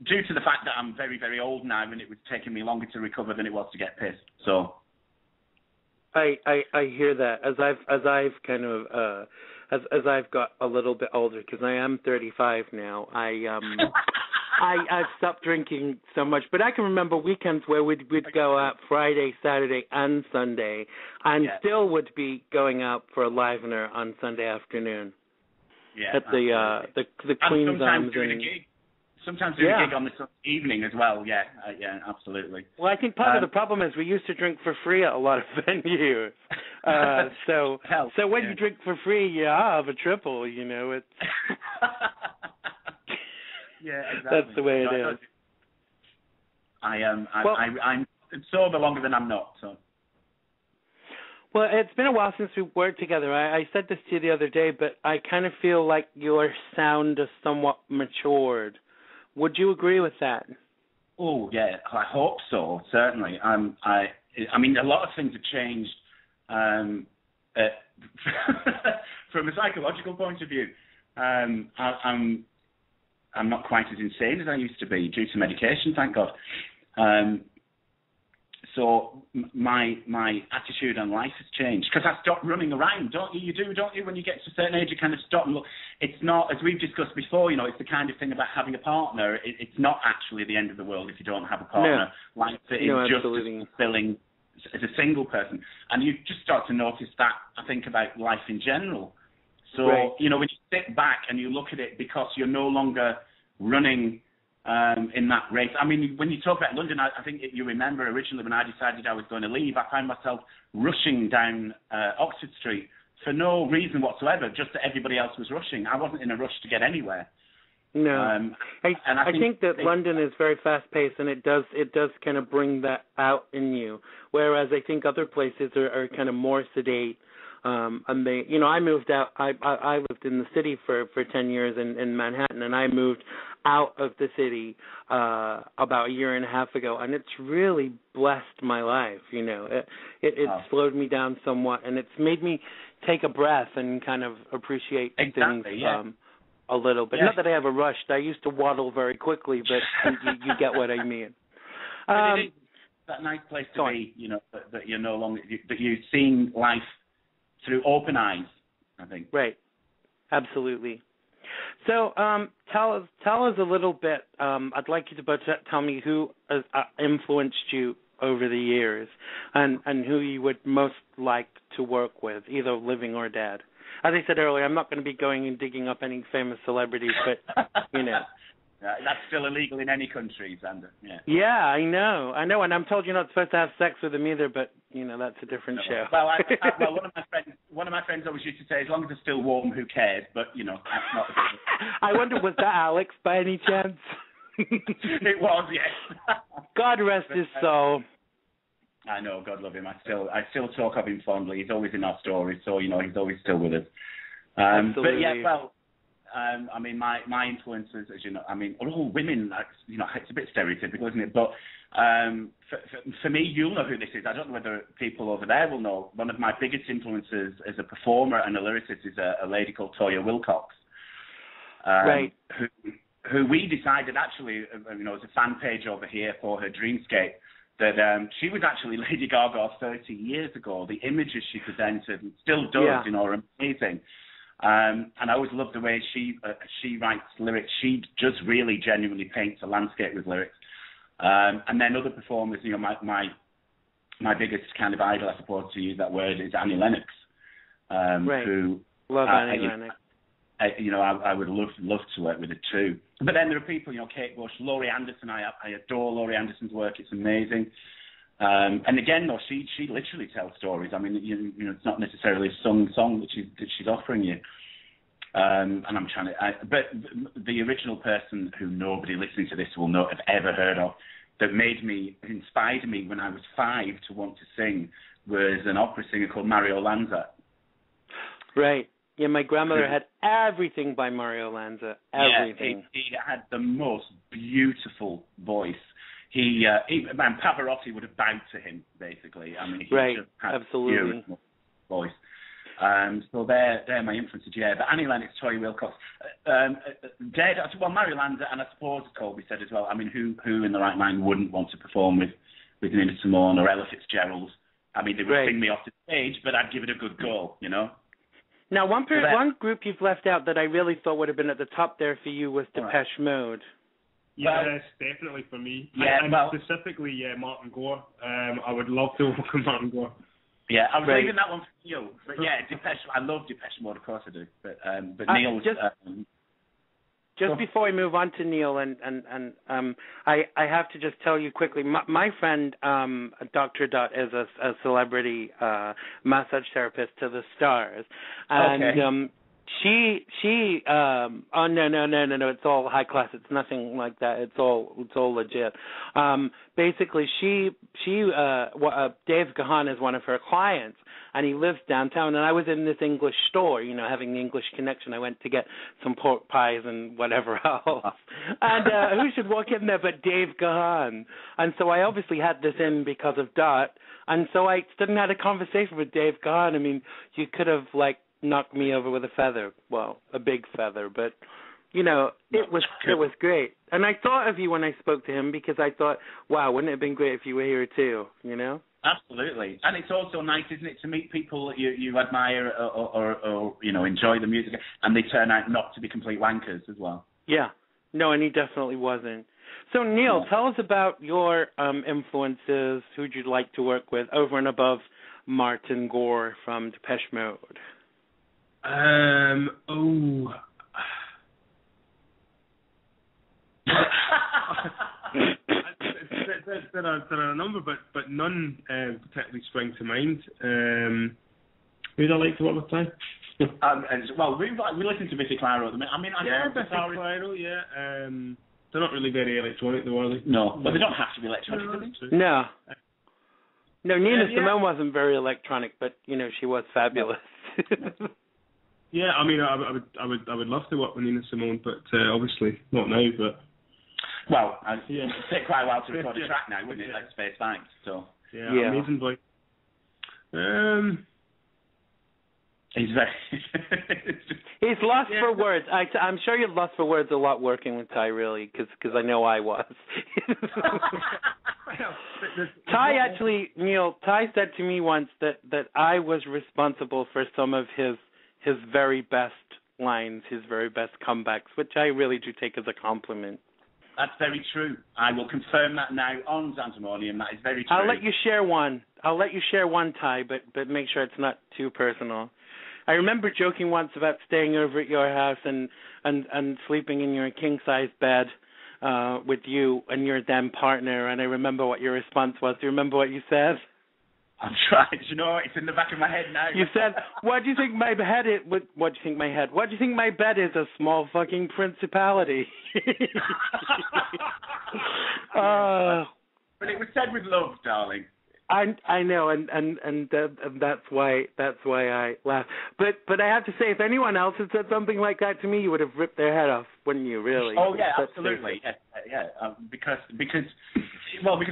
due to the fact that I'm very, very old now, and it was taking me longer to recover than it was to get pissed. So. I hear that as I've kind of as I've got a little bit older, because I am 35 now. I've stopped drinking so much, but I can remember weekends where we'd go out Friday, Saturday, and Sunday, and still would be going out for a livener on Sunday afternoon. Yeah, at the Queen's Arms. Sometimes doing a gig on the evening as well. Yeah, absolutely. Well, I think part of the problem is we used to drink for free at a lot of venues. So when you drink for free, you have a triple. You know, it's yeah, exactly. That's the way it is. I'm sober longer than I'm not. So. Well, it's been a while since we worked together. I said this to you the other day, but I kind of feel like your sound is somewhat matured. Would you agree with that? Oh, yeah, I hope so, certainly. I mean, a lot of things have changed from a psychological point of view. I'm not quite as insane as I used to be due to medication, thank God. So my attitude on life has changed because I stopped running around, don't you? You do, don't you? When you get to a certain age, you kind of stop and look. It's not, as we've discussed before, you know, it's the kind of thing about having a partner. It's not actually the end of the world if you don't have a partner. No. Life is just as fulfilling as a single person. And you just start to notice that, I think, about life in general. So, you know, when you sit back and you look at it because you're no longer running in that race. I mean, when you talk about London, I think you remember originally when I decided I was going to leave, I found myself rushing down Oxford Street for no reason whatsoever, just that everybody else was rushing. I wasn't in a rush to get anywhere. No, I think that London is very fast-paced, and it does kind of bring that out in you. Whereas I think other places are kind of more sedate. And they, you know, I moved out. I lived in the city for 10 years in Manhattan, and I moved out of the city about a year and a half ago, and it's really blessed my life. You know, it slowed me down somewhat, and it's made me take a breath and kind of appreciate things a little bit. Not that I ever rushed. I used to waddle very quickly, but you get what I mean. But it is that nice place to be. You know, that you're no longer that you're seeing life through open eyes, I think. Right. Absolutely. So tell us a little bit. I'd like you to tell me who has influenced you over the years and who you would most like to work with, either living or dead. as I said earlier, I'm not going to be going and digging up any famous celebrities, but, you know. That's still illegal in any country, Xander. Yeah. Yeah, I know, and I'm told you're not supposed to have sex with them either, but you know that's a different show. Well, one of my friends always used to say, as long as they're still warm, who cares? But you know, that's not. I wonder, was that Alex by any chance? It was, yes. God rest his soul. I know, God love him. I still talk of him fondly. He's always in our stories, so you know he's always still with us. Absolutely. But yeah, well. I mean, my influences, as you know, I mean, are all women. Like, you know, it's a bit stereotypical, isn't it? But for me, you'll know who this is. I don't know whether people over there will know. One of my biggest influences as a performer and a lyricist is a lady called Toya Wilcox, right? Who we decided actually, you know, as a fan page over here for her Dreamscape, that she was actually Lady Gaga 30 years ago. The images she presented and still does, you know, are amazing. And I always love the way she writes lyrics. She just really genuinely paints a landscape with lyrics. And then other performers, you know, my biggest kind of idol, I suppose, to use that word, is Annie Lennox. Right. Who love Annie Lennox. I would love to work with her too. But then there are people, you know, Kate Bush, Laurie Anderson. I adore Laurie Anderson's work. It's amazing. And again, though, she literally tells stories. I mean, you know, it's not necessarily a sung song that she's offering you. And I'm trying to, but the original person who nobody listening to this will not have ever heard of, that inspired me when I was 5 to want to sing, was an opera singer called Mario Lanza. Right. Yeah, my grandmother had everything by Mario Lanza. Everything. Yeah, he had the most beautiful voice. And Pavarotti would have bowed to him, basically. I mean, he just had a beautiful voice. So they're my influences, yeah. But Annie Lennox, Toya Wilcox, dead. Well, Mario Lanza, and I suppose Colby said as well. I mean, who in the right mind wouldn't want to perform with Nina Simone or Ella Fitzgerald? I mean, they would sing me off the stage, but I'd give it a good go, you know. Now, one group you've left out that I really thought would have been at the top there for you was Depeche Mode. Yes, definitely for me. Yeah, specifically, Martin Gore. I would love to work with Martin Gore. Yeah, I was leaving that one for Neil. But yeah, Depeche. I love Depeche Mode, of course I do. But Neil. Just before we move on to Neil, and I have to just tell you quickly, my friend Dr. Dot is a celebrity massage therapist to the stars, and she oh no, it's all high class. It's nothing like that. It's all legit. Basically, Dave Gahan is one of her clients, and he lives downtown. And I was in this English store, you know, having the English connection. I went to get some pork pies and whatever else. And who should walk in there but Dave Gahan? And so I obviously had this in because of Dot. And so I stood and had a conversation with Dave Gahan. I mean, you could have knocked me over with a feather. Well, a big feather, but you know, it was great. And I thought of you when I spoke to him because I thought, wow, wouldn't it have been great if you were here too, you know? Absolutely. And it's also nice, isn't it, to meet people that you admire or you know, enjoy the music, and they turn out not to be complete wankers as well. Yeah. No, and he definitely wasn't. So, Neil, tell us about your influences, who'd you like to work with over and above Martin Gore from Depeche Mode? There are a number, but none particularly spring to mind. Who'd I like to work with, Ty? We listen to Biffy Clyro at the minute. I mean, Biffy Clyro, yeah. They're not really very electronic, though, are they? No, but they don't have to be electronic, do they? No. No, Nina Simone wasn't very electronic, but you know she was fabulous. Yeah, I mean, I would love to work with Nina Simone, but obviously not now. But it'd take quite a while to record a track now, wouldn't it? Like Space Banks, so amazing boy. He's very. He's lost for words. I'm sure you're lost for words a lot working with Ty, really, because I know I was. Ty said to me once that I was responsible for some of his very best lines, his very best comebacks, which I really do take as a compliment. That's very true. I will confirm that now on Xandermonium. That is very true. I'll let you share one, Ty, but make sure it's not too personal. I remember joking once about staying over at your house and sleeping in your king-size bed with you and your then partner, and I remember what your response was. Do you remember what you said? I'm trying. You know, it's in the back of my head now. You said, "What do you think my head is? What do you think my head? What do you think my bed is? A small fucking principality." But it was said with love, darling. I know, and that's why I laugh. But I have to say, if anyone else had said something like that to me, you would have ripped their head off, wouldn't you? Really? Oh yeah, absolutely. Yeah. Because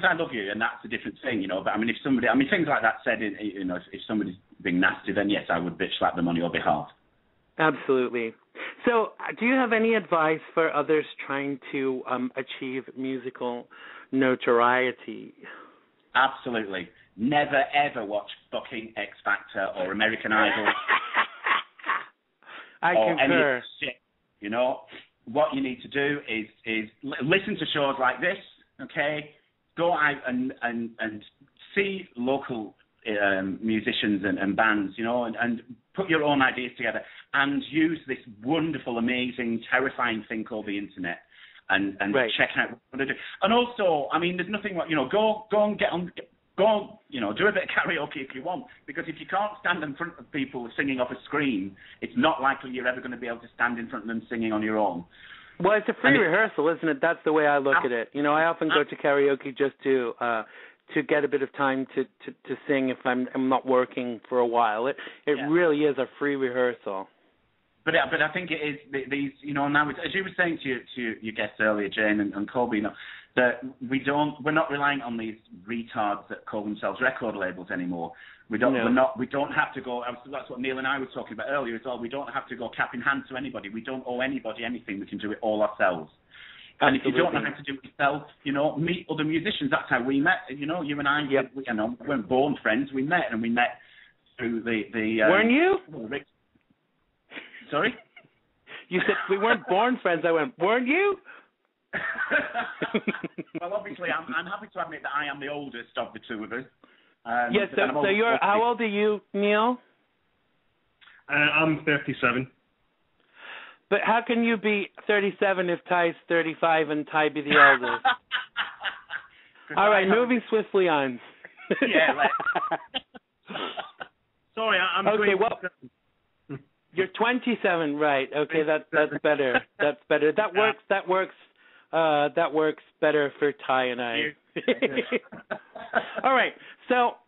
I love you, and that's a different thing, you know. But I mean, things like that said, you know, if somebody's being nasty, then yes, I would bitch slap them on your behalf. Absolutely. So, do you have any advice for others trying to achieve musical notoriety? Absolutely. Never ever watch fucking X Factor or American Idol. I concur. Any of the shit. You know, what you need to do is listen to shows like this. Okay, go out and see local musicians and bands. You know, and put your own ideas together and use this wonderful, amazing, terrifying thing called the internet. And right. Check out what we're going to do. And also, I mean, there's nothing like, you know, go and get on, go, you know, do a bit of karaoke if you want. Because if you can't stand in front of people singing off a screen, it's not likely you're ever going to be able to stand in front of them singing on your own. Well, it's a free rehearsal, isn't it? That's the way I look at it. You know, I often go to karaoke just to get a bit of time to sing if I'm not working for a while. It really is a free rehearsal. But I think it is these, you know, now as you were saying to your guests earlier, Jane and Colby, you know, that we're not relying on these retards that call themselves record labels anymore. We don't have to go. That's what Neil and I were talking about earlier as well. We don't have to go cap in hand to anybody. We don't owe anybody anything. We can do it all ourselves. Absolutely. And if you don't know how to do it yourself, you know, meet other musicians. That's how we met. You know, you and I. Yep. We weren't born friends. We met through the. Weren't you? Sorry? You said we weren't born friends. I went, weren't you? Well, obviously, I'm happy to admit that I am the oldest of the two of us. Yes, so you're, how old are you, Neil? I'm 37. But how can you be 37 if Ty's 35 and Ty be the eldest? All right, moving swiftly on. Yeah, sorry, I'm okay, well... You're 27, right? Okay, that's better. That's better. That works better for Ty and I. All right. So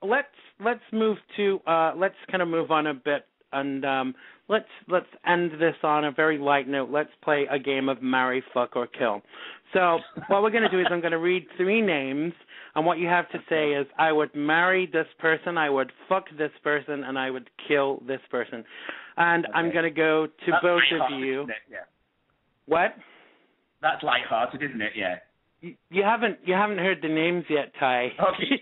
let's move to let's kind of move on a bit, and let's end this on a very light note. Let's play a game of marry, fuck, or kill. So what we're going to do is I'm going to read 3 names, and what you have to say is I would marry this person, I would fuck this person, and I would kill this person. And okay. I'm going to go to that's both of you. Isn't it? Yeah. What? That's lighthearted, isn't it? Yeah. You haven't heard the names yet, Ty. Okay.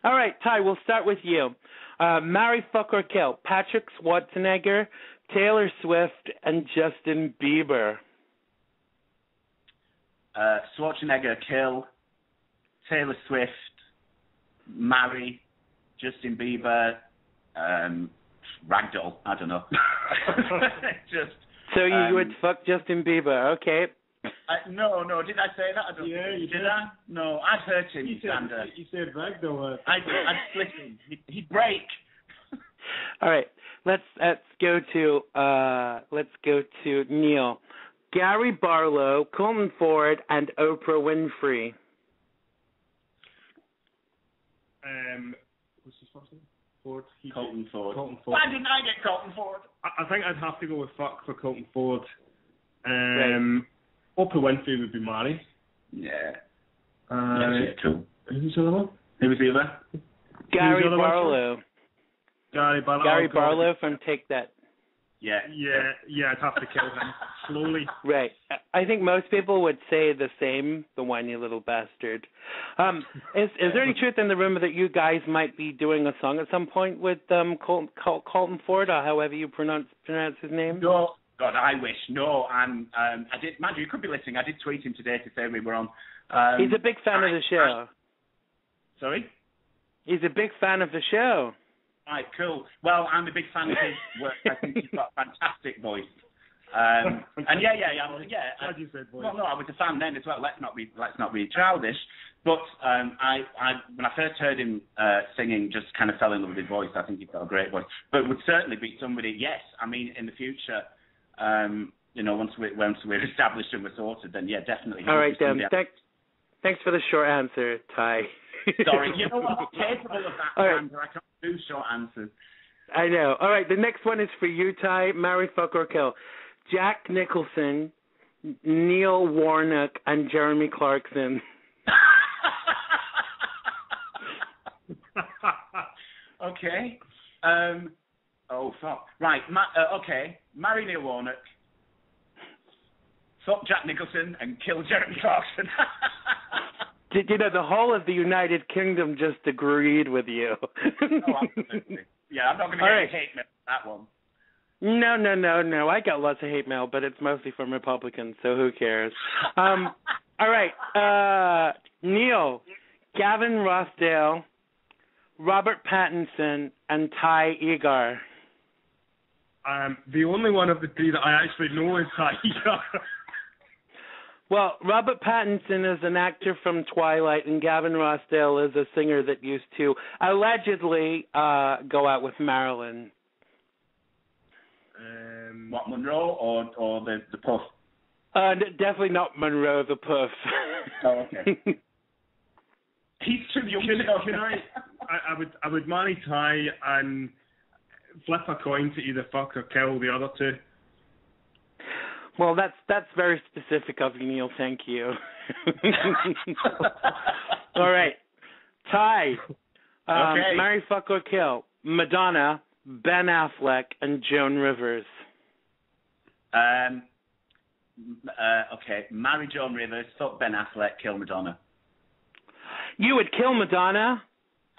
All right, Ty, we'll start with you. Marry, fuck, or kill. Patrick Schwarzenegger, Taylor Swift, and Justin Bieber. Schwarzenegger, kill. Taylor Swift, marry. Justin Bieber, ragdoll. I don't know. So you would fuck Justin Bieber, okay? No. Did I say that? I don't think. You did. I? No, I'd hurt him, Xander. You said ragdoll. I'd split him. He'd break. All right. Let's go to Neil. Gary Barlow, Colton Ford, and Oprah Winfrey. What's his first name? Ford. Colton Ford. Why didn't I get Colton Ford? I think I'd have to go with fuck for Colton Ford. Right. Oprah Winfrey would be married. Yeah. Yeah, cool. Who's the other one? Who was the other? Gary Barlow. Gary Barlow from Take That. Yeah, I'd have to kill him slowly. Right. I think most people would say the same, the whiny little bastard. Is there any truth in the rumor that you guys might be doing a song at some point with Colton Ford, or however you pronounce his name? No, God, I wish. No, I did. Mind you could be listening. I did tweet him today to say we were on. He's a big fan of the show. Sorry? He's a big fan of the show. Right, cool. Well, I'm a big fan of his work. I think he's got a fantastic voice. And Glad you said voice. Well, no, I was a fan then as well. Let's not be childish. But I when I first heard him singing, just kind of fell in love with his voice. I think he's got a great voice. But would certainly be somebody. Yes, I mean in the future, once we're established and we're sorted, then yeah, definitely. All right, then. Thanks for the short answer, Ty. Sorry, you know what? I'm capable of that, Xander. I can't do short answers. I know. All right, the next one is for you, Ty. Marry, fuck, or kill. Jack Nicholson, Neil Warnock, and Jeremy Clarkson. Okay. Oh, fuck. Right. Okay. Marry Neil Warnock. Fuck Jack Nicholson and kill Jeremy Clarkson. Did you know the whole of the United Kingdom just agreed with you? Oh, absolutely. Yeah, I'm not going to get any hate mail for that one. No. I got lots of hate mail, but it's mostly from Republicans, so who cares? All right. Neil, Gavin Rossdale, Robert Pattinson, and Ty Egar. The only one of the three that I actually know is Ty Egar. Well, Robert Pattinson is an actor from Twilight, and Gavin Rossdale is a singer that used to allegedly go out with Marilyn. What, Monroe or the Puff? Definitely not Monroe the Puff. Oh, okay. He's too young. I would marry Ty and flip a coin to either fuck or kill the other two. Well, that's very specific of you, Neil. Thank you. All right. Ty, okay. Marry, fuck, or kill. Madonna, Ben Affleck, and Joan Rivers. Okay. Marry Joan Rivers, fuck Ben Affleck, kill Madonna. You would kill Madonna?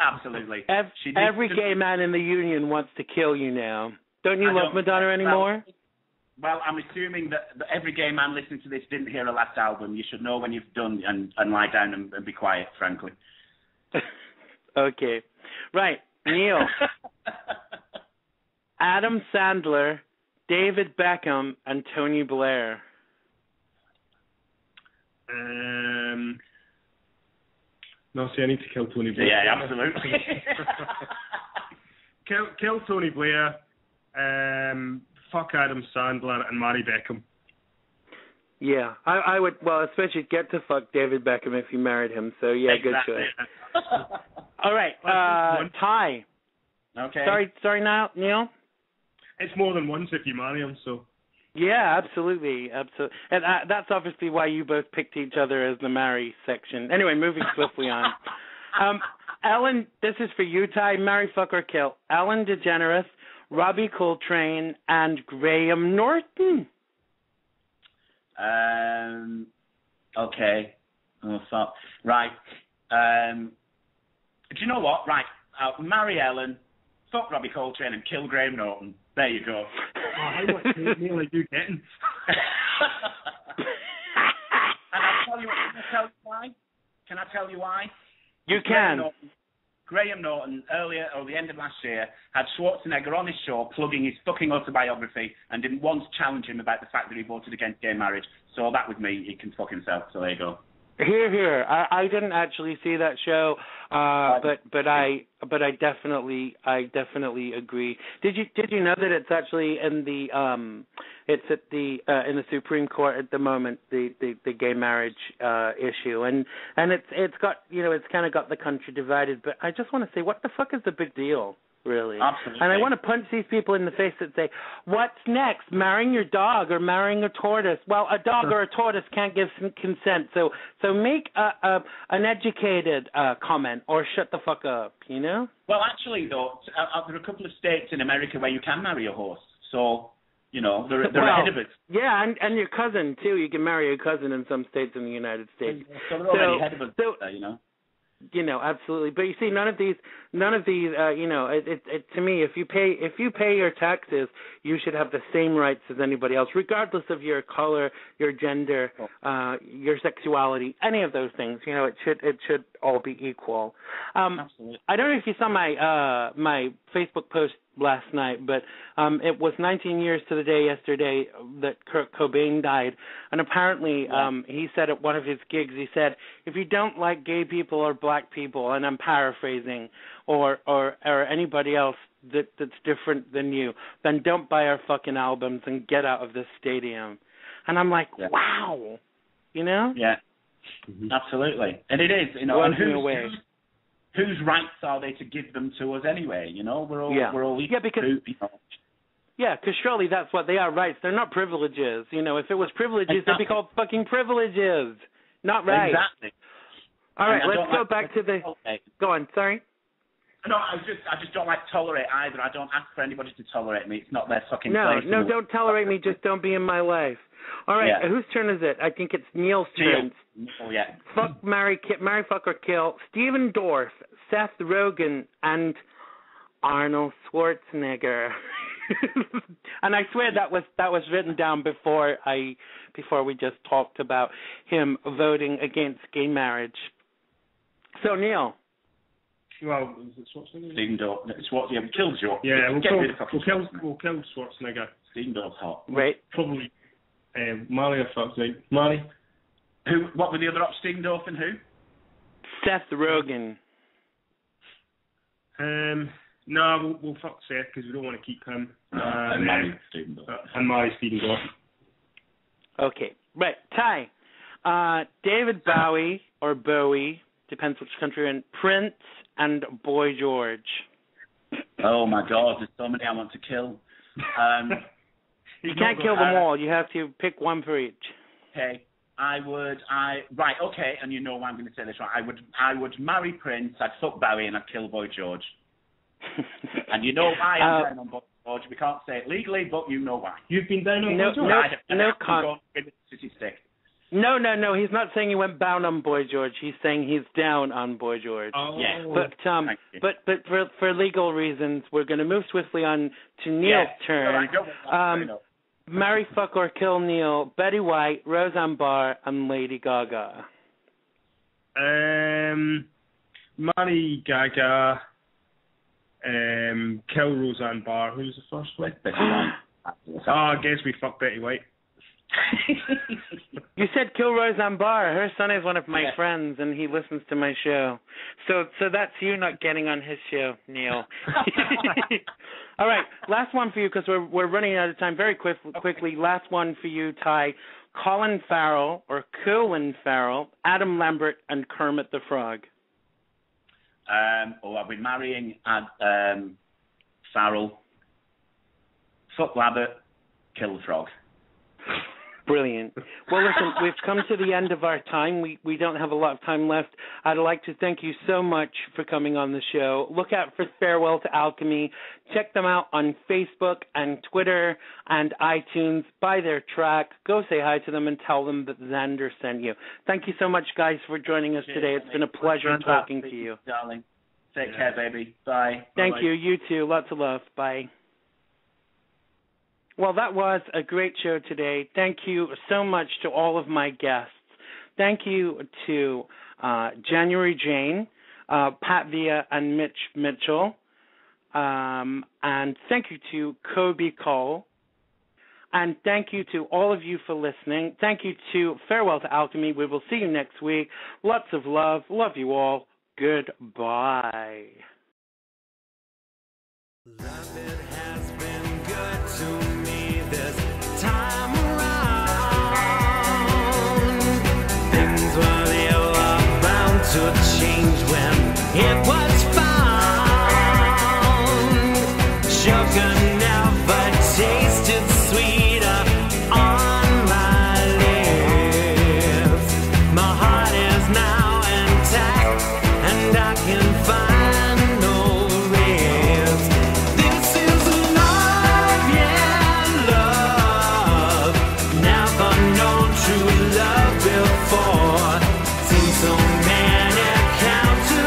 Absolutely. Every gay man in the union wants to kill you now. Don't you love Madonna anymore? Well, I'm assuming that every gay man listening to this didn't hear her last album. You should know when you've done and lie down and be quiet, frankly. Okay. Right. Neil. Adam Sandler, David Beckham, and Tony Blair. No, see, I need to kill Tony Blair. Yeah, absolutely. kill Tony Blair. Fuck Adam Sandler and marry Beckham. Yeah, I would. Well, especially get to fuck David Beckham if you married him. So yeah, exactly. Good choice. All right, Ty. Okay. Sorry, Neil. It's more than once if you marry him. So. Yeah, absolutely. And that's obviously why you both picked each other as the marry section. Anyway, moving swiftly on. Ellen, this is for you, Ty. Marry, fuck, or kill. Ellen DeGeneres, Robbie Coltrane, and Graham Norton. Okay. Oh, fuck. Right. Do you know what? Right. I'll marry Ellen, fuck Robbie Coltrane, and kill Graham Norton. There you go. How much hate mail are you getting? And I'll tell you why. Can I tell you why? You can. Graham Norton, earlier, or the end of last year, had Schwarzenegger on his show plugging his fucking autobiography and didn't once challenge him about the fact that he voted against gay marriage. So that was me. He can fuck himself. So there you go. Here. I didn't actually see that show, but I definitely agree. Did you know that it's actually in the it's at the in the Supreme Court at the moment, the gay marriage issue, and it's got, it's kind of got the country divided. But I just want to say, what the fuck is the big deal? Really. Absolutely. And I want to punch these people in the face that say, what's next, marrying your dog or marrying a tortoise? Well, a dog or a tortoise can't give consent, so make an educated comment or shut the fuck up, Well, actually, though, there are a couple of states in America where you can marry a horse, so, they're ahead of it. Yeah, and your cousin, too. You can marry your cousin in some states in the United States. So they're already ahead of us, absolutely. But you see, none of these, to me, if you pay your taxes, you should have the same rights as anybody else, regardless of your color, your gender, your sexuality, any of those things. It should all be equal. Absolutely. I don't know if you saw my Facebook post last night, but it was 19 years to the day yesterday that Kurt Cobain died, and apparently he said at one of his gigs, he said, if you don't like gay people or black people, and I'm paraphrasing, or anybody else that's different than you, then don't buy our fucking albums and get out of this stadium. And I'm like, wow, Yeah, absolutely. And it is, and whose rights are they to give them to us anyway? We're all equal. Because surely that's what they are, rights. They're not privileges. If it was privileges, they'd be called fucking privileges, not rights. Exactly. All right, let's go back to the. Go on. Sorry. No, I just don't like tolerate either. I don't ask for anybody to tolerate me. It's not their fucking place. No, don't tolerate me. Just don't be in my life. All right, whose turn is it? I think it's Neil's turn. Oh, yeah. Fuck, marry, fuck, or kill Steven Dorff, Seth Rogen, and Arnold Schwarzenegger. And I swear that was written down before we just talked about him voting against gay marriage. So Neil. Well, is it Schwarzenegger? Steven Dorff. We killed George. Yeah, we'll kill Schwarzenegger. Steven Dorff's hot. Right. Probably Marley or fuck, right? Marley. Who? What were the other options? Steven Dorff and who? Seth Rogen. No, we'll fuck Seth because we don't want to keep him. And marry Steven Dorff. And marry Steven Dorff. Okay, right. Ty. David Bowie or Bowie, depends which country you're in, Prince and Boy George. Oh my God, there's so many I want to kill. You can't kill them all. You have to pick one for each. Okay. Right, okay, and you know why I'm going to say this right. I would marry Prince, I'd fuck Bowie, and I'd kill Boy George. And you know why I'm down on Boy George. We can't say it legally, but you know why. You've been down on Boy George? No, he's not saying he went down on Boy George. He's saying he's down on Boy George. Oh. Yeah. But for legal reasons, we're going to move swiftly on to Neil's turn. Marry, fuck, or kill Neil, Betty White, Roseanne Barr, and Lady Gaga. Marry Gaga, kill Roseanne Barr. Who's the first one? Betty White. I guess we fuck Betty White. You said kill Roseanne Barr. Her son is one of my friends, and he listens to my show. So that's you not getting on his show, Neil. All right, last one for you because we're running out of time very quickly. Last one for you, Ty. Colin Farrell or Colin Farrell, Adam Lambert, and Kermit the Frog. I'll be marrying Farrell. Fuck Lambert, kill the frog. Brilliant. Well, listen, we've come to the end of our time. We don't have a lot of time left. I'd like to thank you so much for coming on the show. Look out for Farewell to Alchemy. Check them out on Facebook and Twitter and iTunes. Buy their track. Go say hi to them and tell them that Xander sent you. Thank you so much, guys, for joining us today. It's been a pleasure talking to you. Darling. Take care, baby. Bye. Thank Bye-bye. you. You too. Lots of love. Bye. Well, that was a great show today. Thank you so much to all of my guests. Thank you to January Jane, Pat Villa, and Mitch Mitchell. And thank you to Kobe Cole. And thank you to all of you for listening. Thank you to Farewell to Alchemy. We will see you next week. Lots of love. Love you all. Goodbye. Love it has been good to me this time around. Things were bound to change when it was found. Sugar never tasted sweeter on my lips. My heart is now intact and I can find no ribs. This is love, yeah, love. Never known true love before. Seen so many count to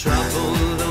trouble